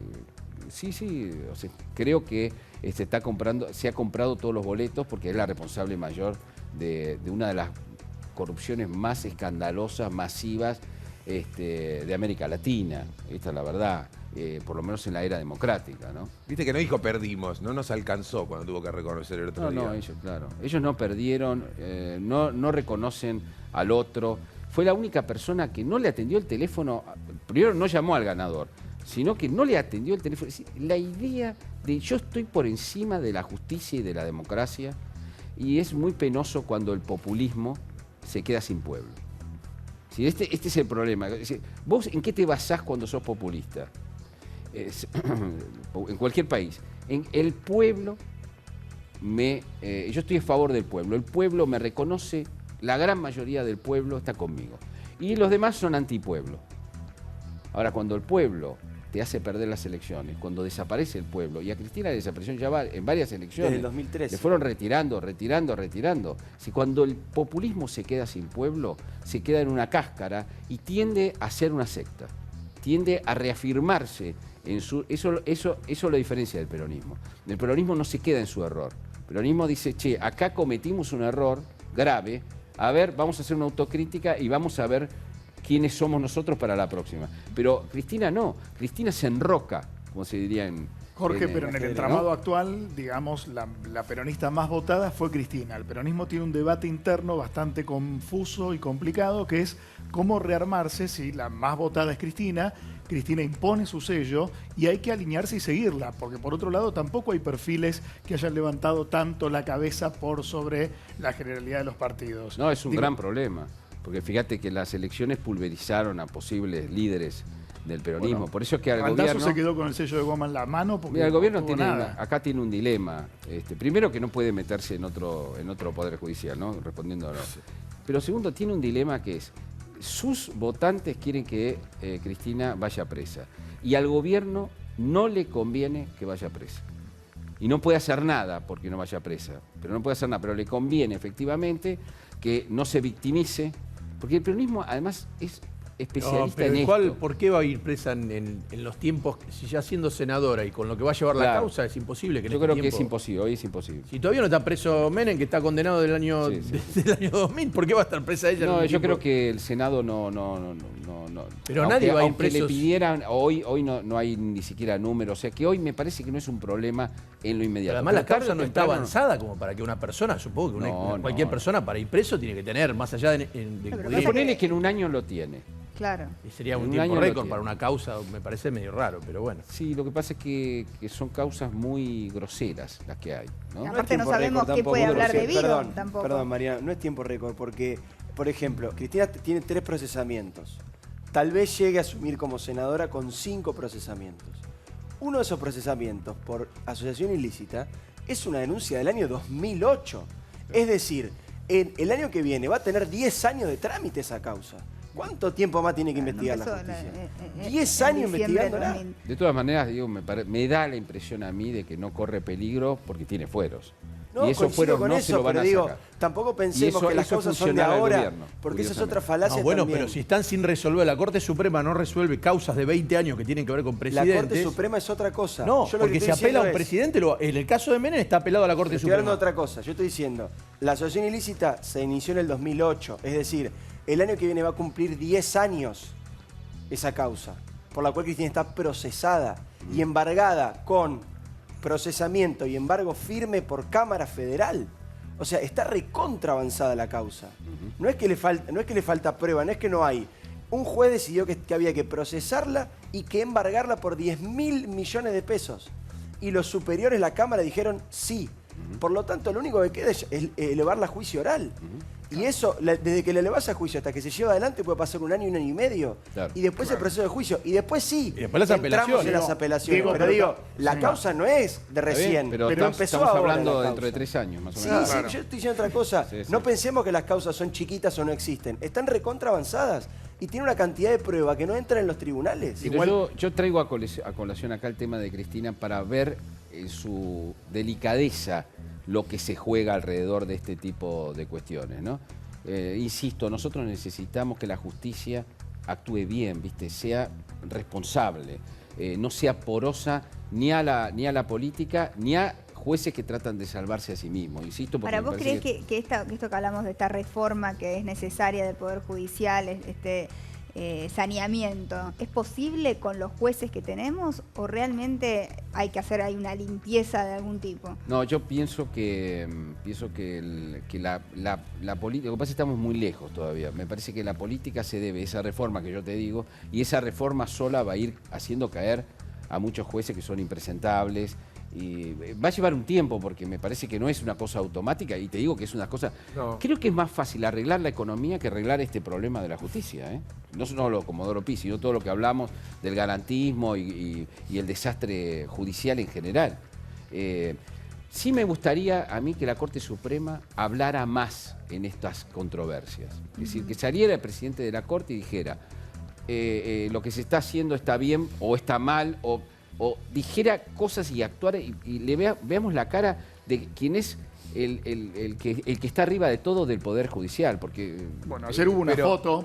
Sí. O sea, creo que se ha comprado todos los boletos porque es la responsable mayor de una de las corrupciones más escandalosas, masivas de América Latina. Esta es la verdad. Por lo menos en la era democrática, ¿no? Viste que no dijo perdimos, no nos alcanzó cuando tuvo que reconocer el otro día. No, ellos, claro. Ellos no perdieron, no reconocen al otro. Fue la única persona que no le atendió el teléfono. Primero no llamó al ganador, sino que no le atendió el teléfono. Es decir, la idea de yo estoy por encima de la justicia y de la democracia, y es muy penoso cuando el populismo se queda sin pueblo. Sí, este es el problema. Es decir, ¿vos en qué te basás cuando sos populista? En cualquier país. En el pueblo yo estoy a favor del pueblo. El pueblo me reconoce, la gran mayoría del pueblo está conmigo. Y los demás son antipueblo. Ahora, cuando el pueblo te hace perder las elecciones, cuando desaparece el pueblo, y a Cristina la desaparición ya va en varias elecciones. Desde el 2013. Le fueron retirando. Si cuando el populismo se queda sin pueblo, se queda en una cáscara y tiende a ser una secta. Tiende a reafirmarse en su... Eso lo diferencia del peronismo. El peronismo no se queda en su error. El peronismo dice, che, acá cometimos un error grave, a ver, vamos a hacer una autocrítica y vamos a ver quiénes somos nosotros para la próxima. Pero Cristina no, Cristina se enroca, como se diría en... Jorge, pero en el ajedrez, entramado ¿no? actual, digamos, la peronista más votada fue Cristina. El peronismo tiene un debate interno bastante confuso y complicado, que es cómo rearmarse si la más votada es Cristina. Cristina impone su sello y hay que alinearse y seguirla, porque por otro lado tampoco hay perfiles que hayan levantado tanto la cabeza por sobre la generalidad de los partidos. No, es un gran problema, porque fíjate que las elecciones pulverizaron a posibles líderes del peronismo. Bueno, por eso es que al Randazzo gobierno... se quedó con el sello de goma en la mano porque Mira, el gobierno no tuvo tiene nada. acá tiene un dilema. Primero, que no puede meterse en otro poder judicial, ¿no? Respondiendo a lo... Pero segundo, tiene un dilema que es, sus votantes quieren que Cristina vaya presa. Y al gobierno no le conviene que vaya presa. Y no puede hacer nada porque no vaya presa. Pero le conviene efectivamente que no se victimice. Porque el peronismo además es especialista en esto. ¿Por qué va a ir presa en los tiempos, si ya siendo senadora y con lo que va a llevar la Claro. causa, es imposible que en Yo este creo que tiempo... es imposible, hoy es imposible. Si todavía no está preso Menem, que está condenado del año, Sí, sí. desde el año 2000, ¿por qué va a estar presa ella? en No, un yo tiempo? creo que el Senado no. Pero nadie va a ir aunque le presos. pidieran, hoy no hay ni siquiera número, o sea que hoy me parece que no es un problema en lo inmediato. Pero además la Pero tarde causa o no está temprano, avanzada como para que una persona, supongo que No, cualquier no. persona para ir preso tiene que tener, más allá de pero que pasa Ponele que en un año lo tiene. Claro. y sería en un un tiempo año lo récord tiene. para una causa, me parece medio raro, pero bueno. Sí, lo que pasa es que son causas muy groseras las que hay, ¿no? Aparte es tiempo no sabemos récord qué tampoco, puede hablar de porque- Bidon tampoco. Perdón, Mariana, no es tiempo récord porque, por ejemplo, Cristina tiene 3 procesamientos. Tal vez llegue a asumir como senadora con 5 procesamientos. Uno de esos procesamientos por asociación ilícita es una denuncia del año 2008. Es decir, el año que viene va a tener 10 años de trámite esa causa. ¿Cuánto tiempo más tiene que investigar la empezó justicia? en 10 años diciembre del investigándola. 2000. De todas maneras, digo, me da la impresión a mí de que no corre peligro porque tiene fueros. No, y esos coincido fueros con no eso, se lo van pero a digo, sacar. tampoco Y pensemos eso- que las eso causas son de funcionaba el ahora, gobierno, porque esa es otra curiosamente. falacia No, bueno, también. pero si están sin resolver, la Corte Suprema no resuelve causas de 20 años que tienen que ver con La presidentes. Corte Suprema es otra cosa. No, Yo lo que porque estoy se apela a un diciendo es- presidente, en el caso de Menem está apelado a la Corte Estoy hablando Suprema. de otra cosa. Yo estoy diciendo, la asociación ilícita se inició en el 2008. Es decir, el año que viene va a cumplir 10 años esa causa, por la cual Cristina está procesada y embargada con procesamiento y embargo firme por Cámara Federal. O sea, está recontra avanzada la causa. No es que le falta prueba, no es que no hay. Un juez decidió que había que procesarla y que embargarla por 10.000 millones de pesos. Y los superiores, la Cámara, dijeron sí. Por lo tanto, lo único que queda es elevarla a juicio oral. Y eso, desde que la elevas a juicio hasta que se lleva adelante puede pasar un año y medio. Claro. Y después el proceso de juicio. Y después sí, Y después las entramos apelaciones. en las Digo, apelaciones. digo, pero pero digo, la sí. causa no es de Está bien, recién. pero Pero empezó estamos ahora hablando la dentro de causa. 3 años, más o Sí, menos. sí, yo estoy diciendo otra cosa. Sí, sí. No pensemos que las causas son chiquitas o no existen. Están recontra avanzadas y tienen una cantidad de prueba que no entra en los tribunales. Pero yo traigo a colación acá el tema de Cristina para ver en su delicadeza lo que se juega alrededor de este tipo de cuestiones, ¿no? Insisto, nosotros necesitamos que la justicia actúe bien, ¿viste? Sea responsable, no sea porosa ni a la política ni a jueces que tratan de salvarse a sí mismos. Insisto, porque Para me vos parece crees que esto que hablamos de esta reforma que es necesaria del Poder Judicial, este saneamiento, ¿es posible con los jueces que tenemos o realmente hay que hacer ahí una limpieza de algún tipo? No, yo pienso que la política, lo que pasa es que estamos muy lejos todavía. Me parece que la política se debe a esa reforma que yo te digo, y esa reforma sola va a ir haciendo caer a muchos jueces que son impresentables. Y va a llevar un tiempo porque me parece que no es una cosa automática y te digo que es una cosa... No. Creo que es más fácil arreglar la economía que arreglar este problema de la justicia, ¿eh? No solo Comodoro Pi, sino todo lo que hablamos del garantismo y el desastre judicial en general. Sí me gustaría a mí que la Corte Suprema hablara más en estas controversias. Es decir, que saliera el presidente de la Corte y dijera lo que se está haciendo está bien o está mal, o dijera cosas y actuara y veamos la cara de quién es el que está arriba de todo del Poder Judicial. Porque, bueno, ayer hubo una foto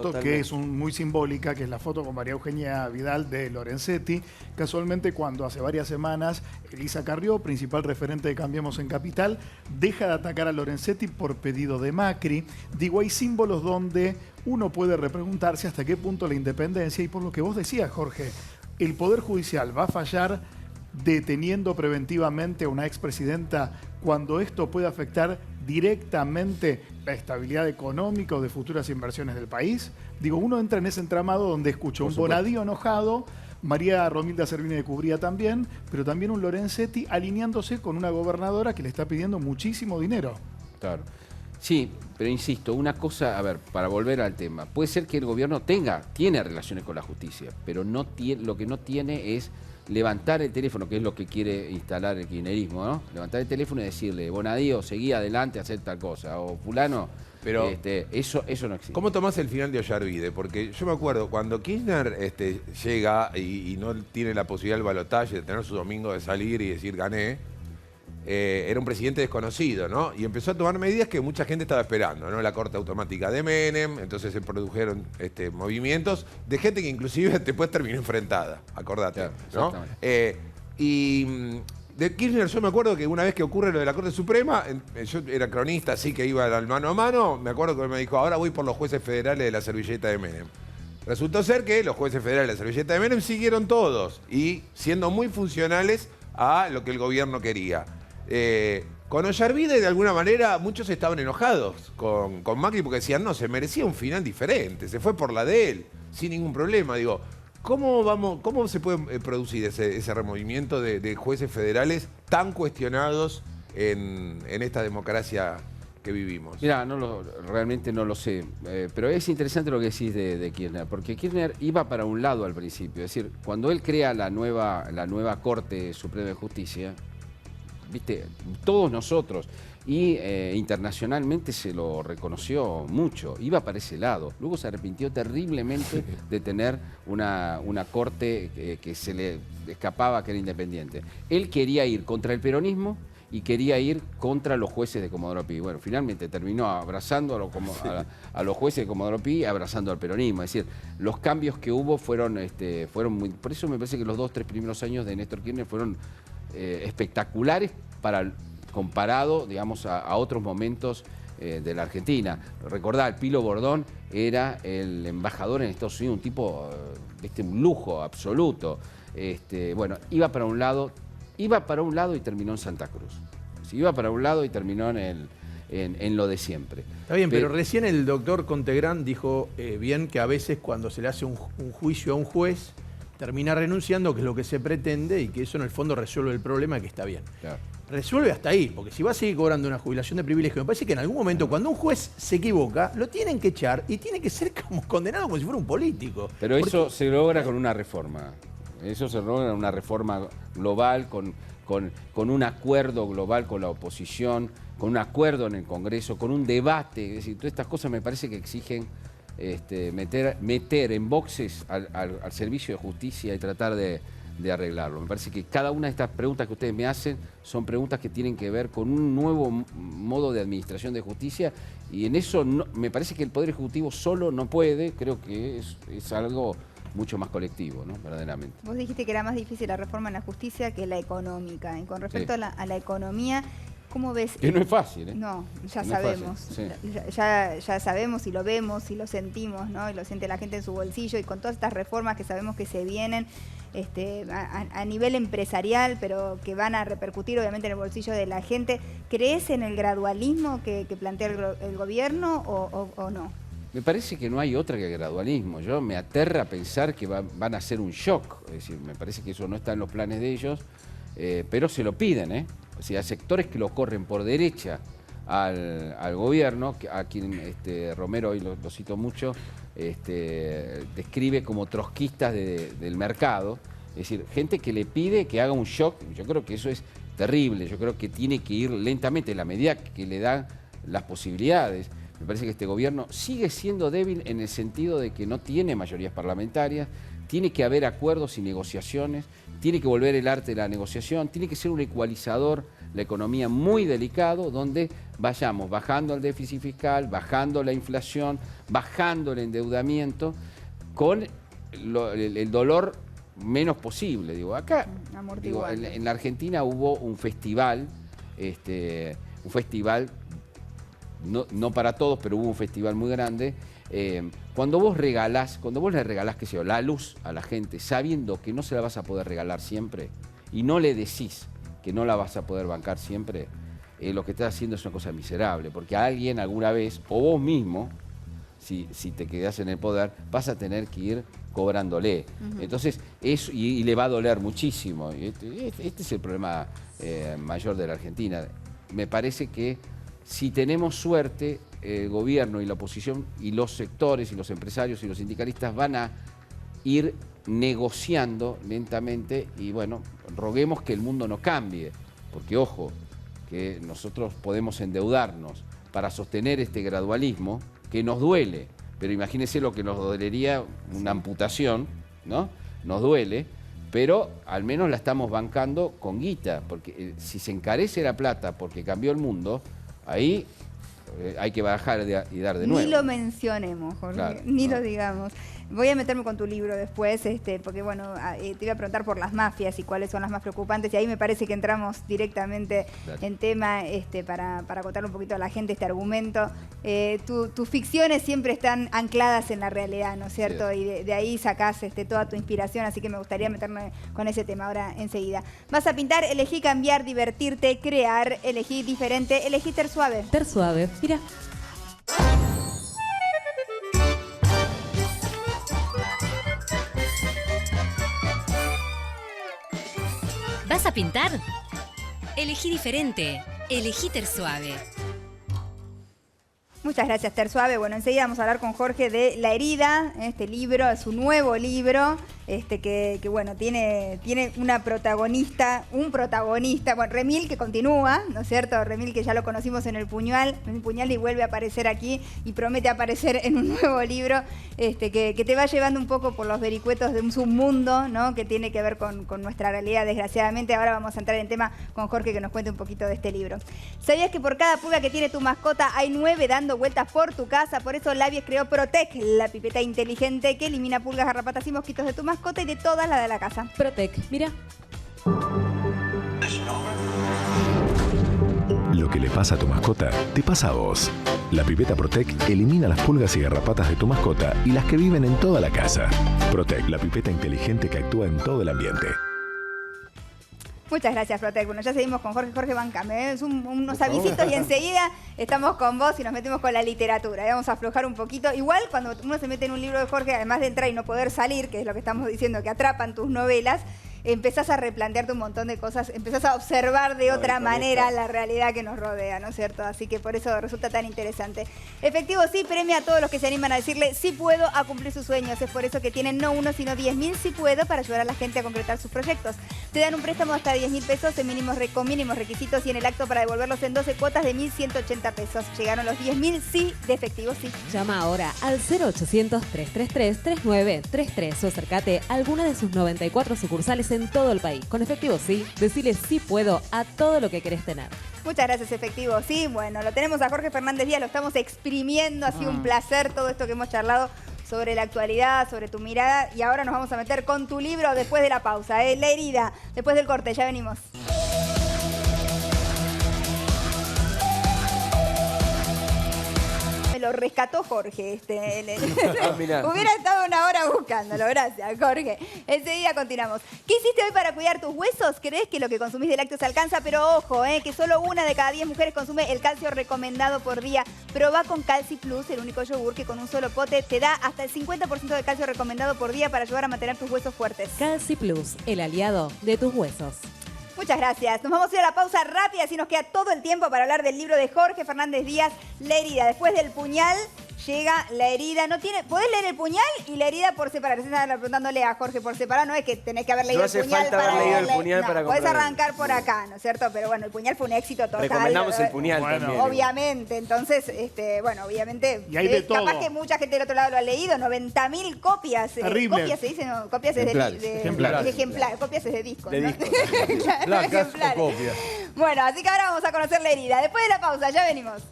Totalmente. que es muy simbólica, que es la foto con María Eugenia Vidal de Lorenzetti. Casualmente, cuando hace varias semanas Elisa Carrió, principal referente de Cambiemos en Capital, deja de atacar a Lorenzetti por pedido de Macri. Digo, hay símbolos donde uno puede repreguntarse hasta qué punto la independencia, y por lo que vos decías, Jorge, el Poder Judicial va a fallar deteniendo preventivamente a una expresidenta cuando esto puede afectar directamente la estabilidad económica o de futuras inversiones del país. Digo, uno entra en ese entramado donde escucha un Bonadío enojado, María Romilda Servini de Cubría también, pero también un Lorenzetti alineándose con una gobernadora que le está pidiendo muchísimo dinero. Claro. Sí, pero insisto, una cosa, a ver, para volver al tema, puede ser que el gobierno tiene relaciones con la justicia, pero lo que no tiene es levantar el teléfono, que es lo que quiere instalar el kirchnerismo, ¿no? Levantar el teléfono y decirle, Bonadío, seguí adelante a hacer tal cosa, o fulano, pero eso no existe. ¿Cómo tomás el final de Ollarvide? Porque yo me acuerdo, cuando Kirchner llega y no tiene la posibilidad del balotaje, de tener su domingo de salir y decir gané, era un presidente desconocido, ¿no? Y empezó a tomar medidas que mucha gente estaba esperando, ¿no? La corte automática de Menem, entonces se produjeron movimientos de gente que inclusive después terminó enfrentada, acordate, claro, ¿no? De Kirchner yo me acuerdo que una vez que ocurre lo de la Corte Suprema, yo era cronista, así que iba al mano a mano, me acuerdo que él me dijo, ahora voy por los jueces federales de la servilleta de Menem. Resultó ser que los jueces federales de la servilleta de Menem siguieron todos y siendo muy funcionales a lo que el gobierno quería. Con Ollarvide, de alguna manera, muchos estaban enojados con Macri porque decían, no, se merecía un final diferente, se fue por la de él, sin ningún problema. Digo, ¿cómo se puede producir ese removimiento de jueces federales tan cuestionados en esta democracia que vivimos? Mirá, realmente no lo sé, pero es interesante lo que decís de Kirchner, porque Kirchner iba para un lado al principio, es decir, cuando él crea la nueva Corte Suprema de Justicia, viste, todos nosotros, y internacionalmente se lo reconoció mucho, iba para ese lado. Luego se arrepintió terriblemente de tener una corte que se le escapaba, que era independiente. Él quería ir contra el peronismo y quería ir contra los jueces de Comodoro Pi. Bueno, finalmente terminó abrazando a los jueces de Comodoro Pi y abrazando al peronismo. Es decir, los cambios que hubo fueron muy... Por eso me parece que los 2-3 primeros años de Néstor Kirchner fueron espectaculares comparado, digamos, a otros momentos de la Argentina. Recordá, el Pilo Bordón era el embajador en Estados Unidos, un tipo, un lujo absoluto. Bueno, iba para un lado y terminó en Santa Cruz. Iba para un lado y terminó en lo de siempre. Está bien, pero recién el doctor Contegrán dijo bien que a veces cuando se le hace un juicio a un juez, termina renunciando, que es lo que se pretende, y que eso en el fondo resuelve el problema, que está bien. Claro. Resuelve hasta ahí, porque si va a seguir cobrando una jubilación de privilegio, me parece que en algún momento cuando un juez se equivoca, lo tienen que echar y tiene que ser como condenado como si fuera un político. Pero eso se logra con una reforma. Eso se logra en una reforma global, con un acuerdo global con la oposición, con un acuerdo en el Congreso, con un debate. Es decir, todas estas cosas me parece que exigen meter en boxes al servicio de justicia y tratar de arreglarlo. Me parece que cada una de estas preguntas que ustedes me hacen son preguntas que tienen que ver con un nuevo modo de administración de justicia, y en eso me parece que el Poder Ejecutivo solo no puede. Creo que es algo mucho más colectivo, ¿no? Verdaderamente. Vos dijiste que era más difícil la reforma en la justicia que la económica. Y con respecto a la economía, ¿cómo ves? Que no es fácil, ¿eh? No, ya no sabemos. Sí. Ya sabemos y lo vemos y lo sentimos, ¿no? Y lo siente la gente en su bolsillo, y con todas estas reformas que sabemos que se vienen a nivel empresarial, pero que van a repercutir obviamente en el bolsillo de la gente. ¿Crees en el gradualismo que plantea el gobierno o no? Me parece que no hay otra que el gradualismo. Yo me aterra pensar que van a ser un shock. Es decir, me parece que eso no está en los planes de ellos, pero se lo piden, ¿eh? O sea, sectores que lo corren por derecha al gobierno, a quien Romero, hoy lo cito mucho, describe como trotskistas del mercado. Es decir, gente que le pide que haga un shock. Yo creo que eso es terrible. Yo creo que tiene que ir lentamente, en la medida que le dan las posibilidades. Me parece que este gobierno sigue siendo débil en el sentido de que no tiene mayorías parlamentarias, tiene que haber acuerdos y negociaciones, tiene que volver el arte de la negociación, tiene que ser un ecualizador, la economía muy delicado, donde vayamos bajando el déficit fiscal, bajando la inflación, bajando el endeudamiento, con el dolor menos posible. Digo, acá, digo, en la Argentina hubo un festival, no para todos, pero hubo un festival muy grande. Cuando vos le regalás, qué sé yo, la luz a la gente, sabiendo que no se la vas a poder regalar siempre, y no le decís que no la vas a poder bancar siempre, lo que estás haciendo es una cosa miserable, porque a alguien alguna vez, o vos mismo, si te quedás en el poder, vas a tener que ir cobrándole. Entonces, eso, y le va a doler muchísimo. Este es el problema mayor de la Argentina. Me parece que si tenemos suerte, el gobierno y la oposición y los sectores y los empresarios y los sindicalistas van a ir negociando lentamente y bueno, roguemos que el mundo no cambie, porque ojo, que nosotros podemos endeudarnos para sostener este gradualismo que nos duele, pero imagínense lo que nos dolería una amputación, ¿no? Nos duele, pero al menos la estamos bancando con guita, porque si se encarece la plata porque cambió el mundo, ahí hay que bajar y dar de nuevo. Ni lo mencionemos, Jorge, claro, ni lo digamos. Voy a meterme con tu libro después, porque bueno, te iba a preguntar por las mafias y cuáles son las más preocupantes, y ahí me parece que entramos directamente en tema para contarle un poquito a la gente este argumento. Tus ficciones siempre están ancladas en la realidad, ¿no es cierto? Sí. Y de ahí sacás toda tu inspiración, así que me gustaría meterme con ese tema ahora enseguida. Vas a pintar, elegí cambiar, divertirte, crear, elegí diferente, elegí Tersuave. Tersuave, mira. ¿Vas a pintar? Elegí diferente. Elegí Tersuave. Muchas gracias, Tersuave. Bueno, enseguida vamos a hablar con Jorge de La herida, este libro, su nuevo libro, que bueno, tiene una protagonista, un protagonista, bueno, Remil, que continúa, ¿no es cierto? Remil, que ya lo conocimos en El Puñal y vuelve a aparecer aquí y promete aparecer en un nuevo libro, que te va llevando un poco por los vericuetos de un submundo, ¿no? Que tiene que ver con nuestra realidad, desgraciadamente. Ahora vamos a entrar en tema con Jorge, que nos cuente un poquito de este libro. ¿Sabías que por cada pulga que tiene tu mascota hay 9 dando vueltas por tu casa? Por eso Labies creó Protec, la pipeta inteligente que elimina pulgas, garrapatas y mosquitos de tu mascota y de todas las de la casa. Protec, mira. Lo que le pasa a tu mascota, te pasa a vos. La pipeta Protec elimina las pulgas y garrapatas de tu mascota y las que viven en toda la casa. Protec, la pipeta inteligente que actúa en todo el ambiente. Muchas gracias, Protec. Bueno, ya seguimos con Jorge. Jorge, bancame. Es unos avisitos y enseguida estamos con vos y nos metemos con la literatura. Vamos a aflojar un poquito. Igual, cuando uno se mete en un libro de Jorge, además de entrar y no poder salir, que es lo que estamos diciendo, que atrapan tus novelas, empezás a replantearte un montón de cosas, empezás a observar de otra manera la realidad que nos rodea, ¿no es cierto? Así que por eso resulta tan interesante. Efectivo Sí premia a todos los que se animan a decirle sí puedo a cumplir sus sueños. Es por eso que tienen no uno, sino 10.000 sí puedo para ayudar a la gente a concretar sus proyectos. Te dan un préstamo hasta 10.000 pesos con mínimos requisitos y en el acto para devolverlos en 12 cuotas de 1.180 pesos. Llegaron los 10.000 sí de Efectivo Sí. Llama ahora al 0800-333-3933 o acércate a alguna de sus 94 sucursales en todo el país. Con Efectivo Sí, decile sí puedo a todo lo que querés tener. Muchas gracias, Efectivo Sí. Bueno, lo tenemos a Jorge Fernández Díaz, lo estamos exprimiendo, ha sido un placer todo esto que hemos charlado sobre la actualidad, sobre tu mirada, y ahora nos vamos a meter con tu libro después de la pausa, La herida, después del corte, ya venimos. Me lo rescató Jorge. Hubiera estado una hora buscándolo. Gracias, Jorge. Enseguida continuamos. ¿Qué hiciste hoy para cuidar tus huesos? ¿Crees que lo que consumís de lácteos alcanza? Pero ojo, que solo 1 de cada 10 mujeres consume el calcio recomendado por día. Probá con Calci Plus, el único yogur que con un solo pote te da hasta el 50% de calcio recomendado por día para ayudar a mantener tus huesos fuertes. Calci Plus, el aliado de tus huesos. Muchas gracias. Nos vamos a ir a la pausa rápida, así nos queda todo el tiempo para hablar del libro de Jorge Fernández Díaz, La herida. Después del Puñal, llega la herida. No tiene, podés leer el puñal y la herida por separado. Estaba preguntándole a Jorge por separado, no es que tenés que haber leído el puñal para leerle. Podés arrancar por acá, ¿no es cierto? Pero bueno, el puñal fue un éxito total. Recomendamos el puñal también. Obviamente, entonces, bueno, obviamente, y hay de todo. Capaz que mucha gente del otro lado lo ha leído, 90.000 copias. Terrible. Copias se dicen, no, copias es ejemplares. Copias es de discos, de ¿no? discos. Claro, ejemplares. Bueno, así que ahora vamos a conocer la herida. Después de la pausa, ya venimos.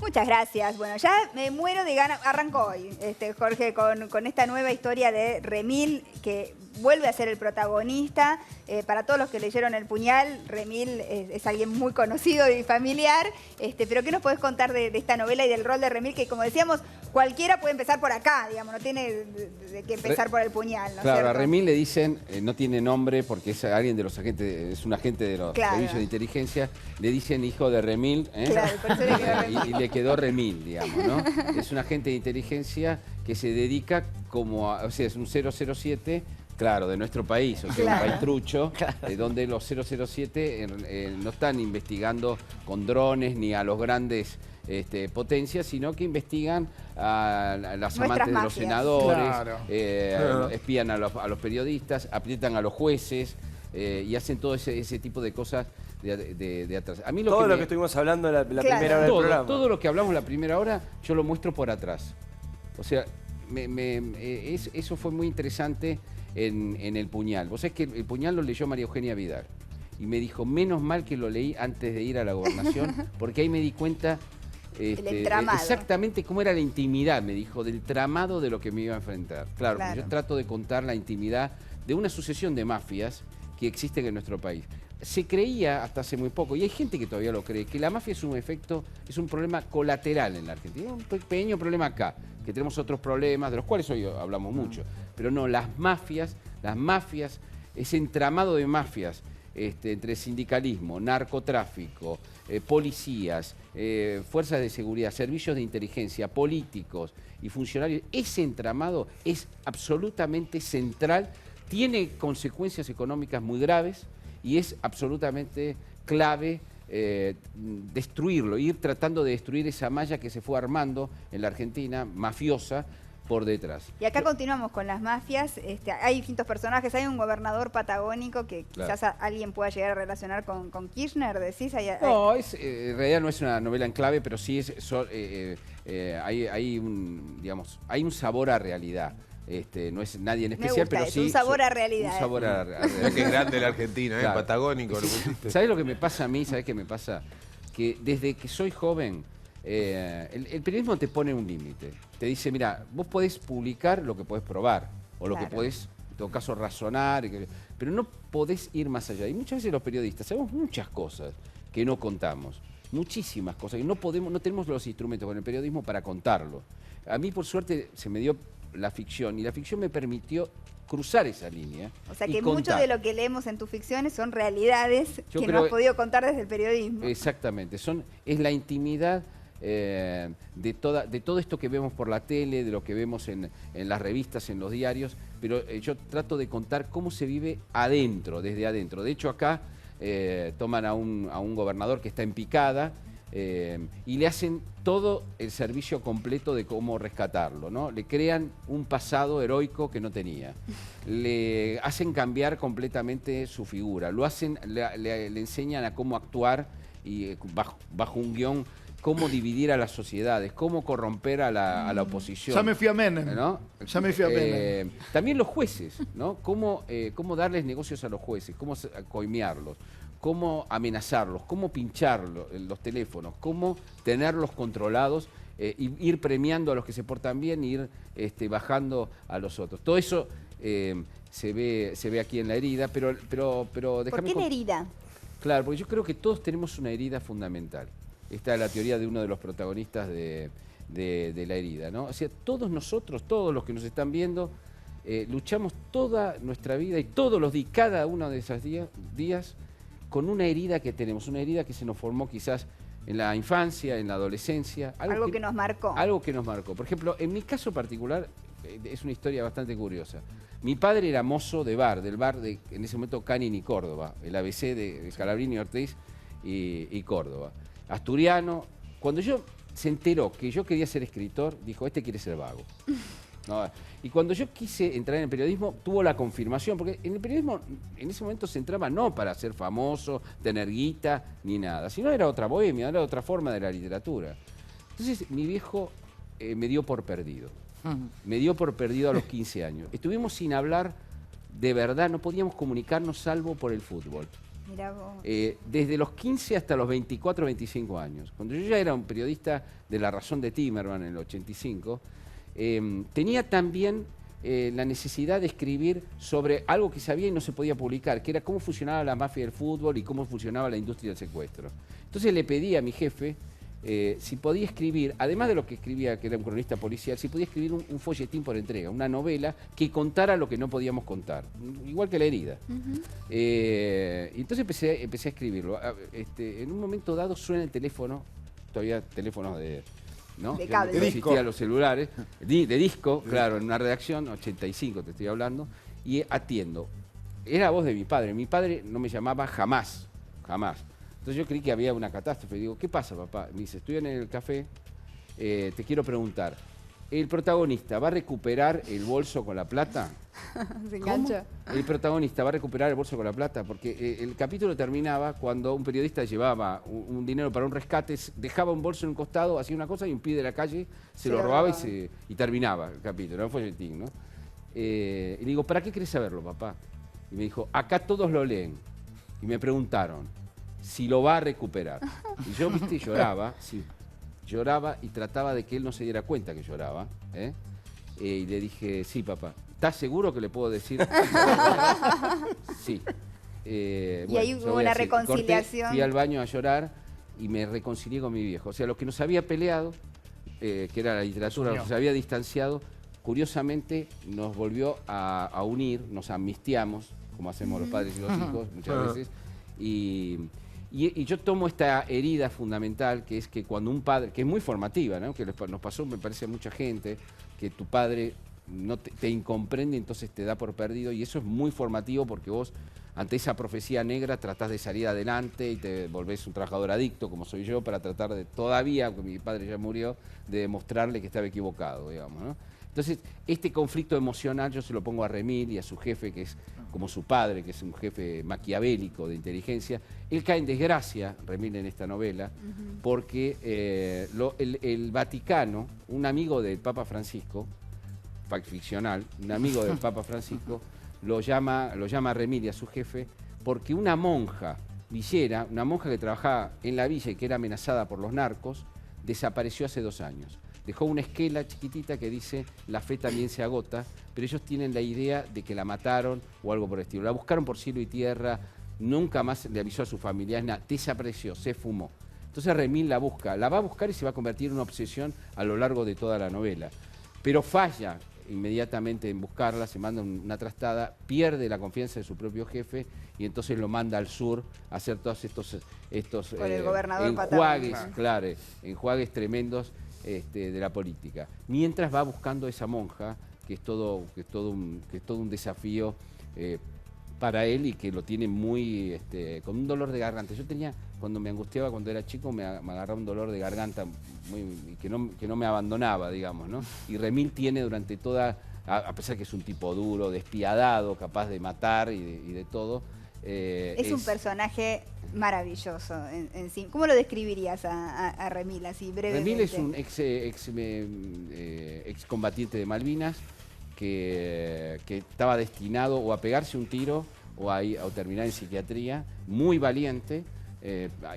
Muchas gracias. Bueno, ya me muero de ganas. Arrancó hoy, Jorge, con esta nueva historia de Remil, que vuelve a ser el protagonista. Para todos los que leyeron El Puñal, Remil es alguien muy conocido y familiar. Pero ¿qué nos podés contar de esta novela y del rol de Remil? Que, como decíamos, cualquiera puede empezar por acá, digamos, no tiene que empezar por El Puñal, ¿no? Claro, a Remil le dicen, no tiene nombre porque es alguien de los agentes, es un agente de los servicios de inteligencia, le dicen hijo de Remil, claro, por eso le quedó Remil. y le quedó Remil, digamos, ¿no? Es un agente de inteligencia que se dedica como, o sea, es un 007, claro, de nuestro país, o sea, un país trucho, donde los 007 no están investigando con drones ni a los grandes potencias, sino que investigan a las amantes de los senadores, espían a los periodistas, aprietan a los jueces y hacen todo ese tipo de cosas de atrás. A mí todo lo que estuvimos hablando la primera hora del programa. Todo lo que hablamos la primera hora, yo lo muestro por atrás. O sea, eso fue muy interesante en El Puñal. Vos sabés que El Puñal lo leyó María Eugenia Vidal y me dijo, menos mal que lo leí antes de ir a la gobernación, porque ahí me di cuenta exactamente cómo era la intimidad, me dijo, del tramado de lo que me iba a enfrentar. Claro. Yo trato de contar la intimidad de una sucesión de mafias que existen en nuestro país. Se creía hasta hace muy poco, y hay gente que todavía lo cree, que la mafia es un problema colateral en la Argentina. Un pequeño problema acá, que tenemos otros problemas, de los cuales hoy hablamos mucho. Pero no, las mafias, ese entramado de mafias, entre sindicalismo, narcotráfico, policías, fuerzas de seguridad, servicios de inteligencia, políticos y funcionarios, ese entramado es absolutamente central, tiene consecuencias económicas muy graves y es absolutamente clave destruirlo, ir tratando de destruir esa malla que se fue armando en la Argentina, mafiosa, por detrás. Y acá continuamos con las mafias. Hay distintos personajes. Hay un gobernador patagónico que quizás alguien pueda llegar a relacionar con Kirchner, decís. No, en realidad no es una novela en clave, pero sí hay un sabor a realidad. No es nadie en especial, pero sí. Un sabor a realidad. Un sabor a realidad. Qué grande la Argentina, claro. Patagónico. Lo pusiste. ¿Sabés lo que me pasa a mí? ¿Sabés qué me pasa? Que desde que soy joven, el periodismo te pone un límite. Te dice, mira, vos podés publicar lo que podés probar, o lo que podés, en todo caso, razonar, pero no podés ir más allá. Y muchas veces los periodistas sabemos muchas cosas que no contamos, muchísimas cosas, que no tenemos los instrumentos con el periodismo para contarlo. A mí, por suerte, se me dio la ficción, y la ficción me permitió cruzar esa línea. O sea que mucho de lo que leemos en tus ficciones son realidades que no has podido contar desde el periodismo. Exactamente, es la intimidad de todo esto que vemos por la tele, de lo que vemos en las revistas, en los diarios, pero yo trato de contar cómo se vive adentro, desde adentro. De hecho, acá toman a un gobernador que está en picada, y le hacen todo el servicio completo de cómo rescatarlo, ¿no? Le crean un pasado heroico que no tenía, le hacen cambiar completamente su figura, le enseñan a cómo actuar y bajo un guión, cómo dividir a las sociedades, cómo corromper a la oposición. Ya me fui a Menem, ¿no? Ya me fui a Menem. También los jueces, ¿no? Cómo darles negocios a los jueces, cómo coimearlos, cómo amenazarlos, cómo pincharlos los teléfonos, cómo tenerlos controlados, y ir premiando a los que se portan bien, ir bajando a los otros. Todo eso se ve aquí en la herida, pero déjame... ¿Por qué la herida? Claro, porque yo creo que todos tenemos una herida fundamental. Esta es la teoría de uno de los protagonistas de la herida, ¿no? O sea, todos nosotros, todos los que nos están viendo, luchamos toda nuestra vida y todos los días, cada uno de esos días, con una herida que tenemos, una herida que se nos formó quizás en la infancia, en la adolescencia. Algo que nos marcó. Algo que nos marcó. Por ejemplo, en mi caso particular, es una historia bastante curiosa. Mi padre era mozo del bar de, en ese momento, Canning y Córdoba, el ABC de Scalabrini, Ortiz y Córdoba. Asturiano, Cuando se enteró que yo quería ser escritor, dijo, este quiere ser vago. ¿No? Y cuando yo quise entrar en el periodismo, tuvo la confirmación, porque en el periodismo en ese momento se entraba no para ser famoso, tener guita, ni nada, sino era otra bohemia, era otra forma de la literatura. Entonces mi viejo me dio por perdido. Me dio por perdido a los 15 años. Estuvimos sin hablar de verdad, no podíamos comunicarnos salvo por el fútbol. Mirá vos. Desde los 15 hasta los 24, 25 años. Cuando yo ya era un periodista de La Razón de Timerman en el 85, tenía también la necesidad de escribir sobre algo que sabía y no se podía publicar, que era cómo funcionaba la mafia del fútbol y cómo funcionaba la industria del secuestro. Entonces le pedí a mi jefe si podía escribir, además de lo que escribía, que era un cronista policial, si podía escribir un folletín por entrega, una novela que contara lo que no podíamos contar, igual que La Herida. Y entonces empecé a escribirlo. En un momento dado suena el teléfono, todavía teléfonos ¿no? De cable. No existían los celulares, de disco, claro, en una redacción, 85 te estoy hablando, y atiendo. Era la voz de mi padre. Mi padre no me llamaba jamás, jamás. Entonces yo creí que había una catástrofe. Digo, ¿qué pasa, papá? Me dice, estoy en el café, te quiero preguntar, ¿el protagonista va a recuperar el bolso con la plata? Se engancha. El protagonista va a recuperar el bolso con la plata, porque el capítulo terminaba cuando un periodista llevaba un dinero para un rescate, dejaba un bolso en un costado, hacía una cosa y un pibe de la calle se lo robaba y terminaba el capítulo, era un folletín, ¿no? Y le digo, ¿para qué querés saberlo, papá? Y me dijo, acá todos lo leen. Y me preguntaron si lo va a recuperar. Y yo, viste, lloraba, sí, lloraba y trataba de que él no se diera cuenta que lloraba, y le dije, sí, papá. ¿Estás seguro que le puedo decir? Sí. Y ahí hubo una reconciliación. Corté, fui al baño a llorar y me reconcilié con mi viejo. O sea, lo que nos había peleado, que era la literatura, lo que se había distanciado, curiosamente nos volvió a unir, nos amnistiamos, como hacemos los padres y los hijos muchas veces. Y yo tomo esta herida fundamental, que es que cuando un padre, que es muy formativa, ¿no? Que nos pasó, me parece, a mucha gente, que tu padre no te incomprende, entonces te da por perdido, y eso es muy formativo porque vos, ante esa profecía negra, tratás de salir adelante y te volvés un trabajador adicto, como soy yo, para tratar de, todavía, aunque mi padre ya murió, de demostrarle que estaba equivocado, digamos, ¿no? Entonces, este conflicto emocional yo se lo pongo a Remil y a su jefe, que es como su padre, que es un jefe maquiavélico de inteligencia. Él cae en desgracia, Remil, en esta novela, porque el Vaticano, un amigo del Papa Francisco, ficcional, un amigo del Papa Francisco, lo llama a Remil y a su jefe, porque una monja villera, una monja que trabajaba en la villa y que era amenazada por los narcos, desapareció hace 2 años. Dejó una esquela chiquitita que dice, la fe también se agota, pero ellos tienen la idea de que la mataron o algo por el estilo. La buscaron por cielo y tierra, nunca más le avisó a sus familiares, nada, desapareció, se fumó. Entonces Remil la busca, la va a buscar y se va a convertir en una obsesión a lo largo de toda la novela. Pero falla inmediatamente en buscarla, se manda una trastada, pierde la confianza de su propio jefe y entonces lo manda al sur a hacer todos estos enjuagues, claro, enjuagues tremendos de la política. Mientras va buscando a esa monja, que es todo un desafío para él y que lo tiene muy con un dolor de garganta. Yo tenía, cuando me angustiaba cuando era chico, me agarraba un dolor de garganta que no me abandonaba, digamos, ¿no? Y Remil tiene durante toda, a pesar que es un tipo duro, despiadado, capaz de matar y de todo. Es un personaje maravilloso en sí. ¿Cómo lo describirías a Remil así brevemente? Remil es un ex combatiente de Malvinas que estaba destinado o a pegarse un tiro o a terminar en psiquiatría, muy valiente,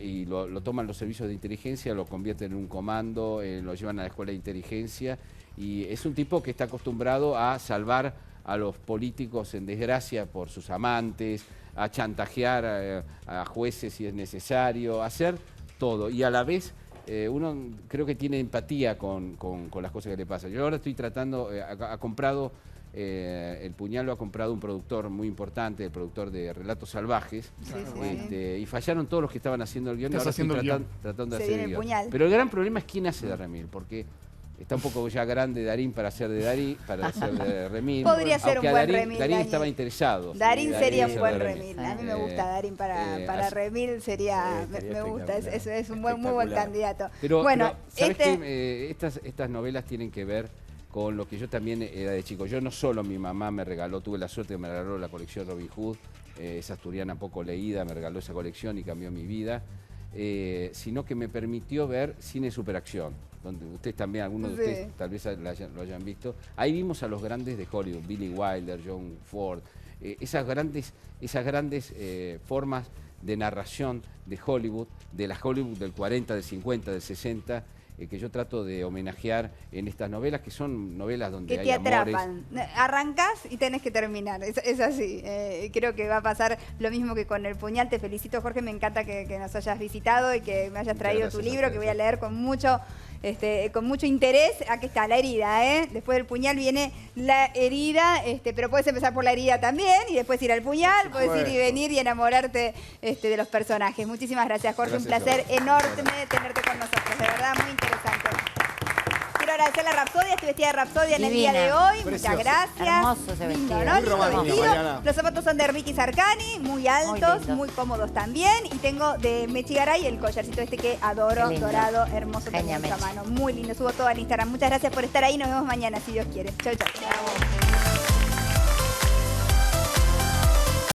y lo toman los servicios de inteligencia, lo convierten en un comando, lo llevan a la escuela de inteligencia, y es un tipo que está acostumbrado a salvar a los políticos en desgracia por sus amantes, a chantajear a jueces si es necesario, a hacer todo, y a la vez uno creo que tiene empatía con las cosas que le pasan. Yo ahora estoy tratando, ha comprado, El Puñal lo ha comprado un productor muy importante, el productor de Relatos Salvajes, y fallaron todos los que estaban haciendo el guión, y ahora estoy tratando de hacer el guión. Pero el gran problema es quién hace de Remil, porque Está un poco ya grande Darín para ser de Darín, para ser de Remil. Podría ser un buen Remil. Darín estaba interesado. Darín sería un buen Remil. Remil. A mí me gusta Darín para Remil, sería, me gusta, es un muy buen candidato. Pero, bueno, ¿sabes qué? Estas novelas tienen que ver con lo que yo también era de chico. Yo no solo mi mamá me regaló, tuve la suerte de me regaló la colección Robin Hood, esa asturiana poco leída, me regaló esa colección y cambió mi vida, sino que me permitió ver cine de superacción, donde ustedes también, algunos de ustedes tal vez lo hayan visto. Ahí vimos a los grandes de Hollywood, Billy Wilder, John Ford, esas grandes formas de narración de Hollywood, de la Hollywood del 40, del 50, del 60, que yo trato de homenajear en estas novelas, que son novelas donde hay amores. Que te atrapan. Arrancás y tenés que terminar, es así. Creo que va a pasar lo mismo que con El Puñal. Te felicito, Jorge, me encanta que nos hayas visitado y que me hayas traído tu libro, que voy a leer con mucho interés. Aquí está, La herida, Después del Puñal viene La herida, pero puedes empezar por La herida también y después ir al Puñal, puedes ir y venir y enamorarte de los personajes. Muchísimas gracias, Jorge, un placer enorme tenerte con nosotros, de verdad, muy interesante. Quiero agradecerle a Rapsodia, estoy vestida de Rapsodia en el día de hoy. Precioso. Muchas gracias. Hermoso ese vestido. Lindo, ¿no? Muy romántico, Los zapatos son de Ricky Sarcani, muy altos, muy cómodos también. Y tengo de Mechi Garay el collarcito que adoro, dorado, hermoso, también a mano. Muy lindo, subo todo al Instagram. Muchas gracias por estar ahí, nos vemos mañana si Dios quiere. Chau, chau.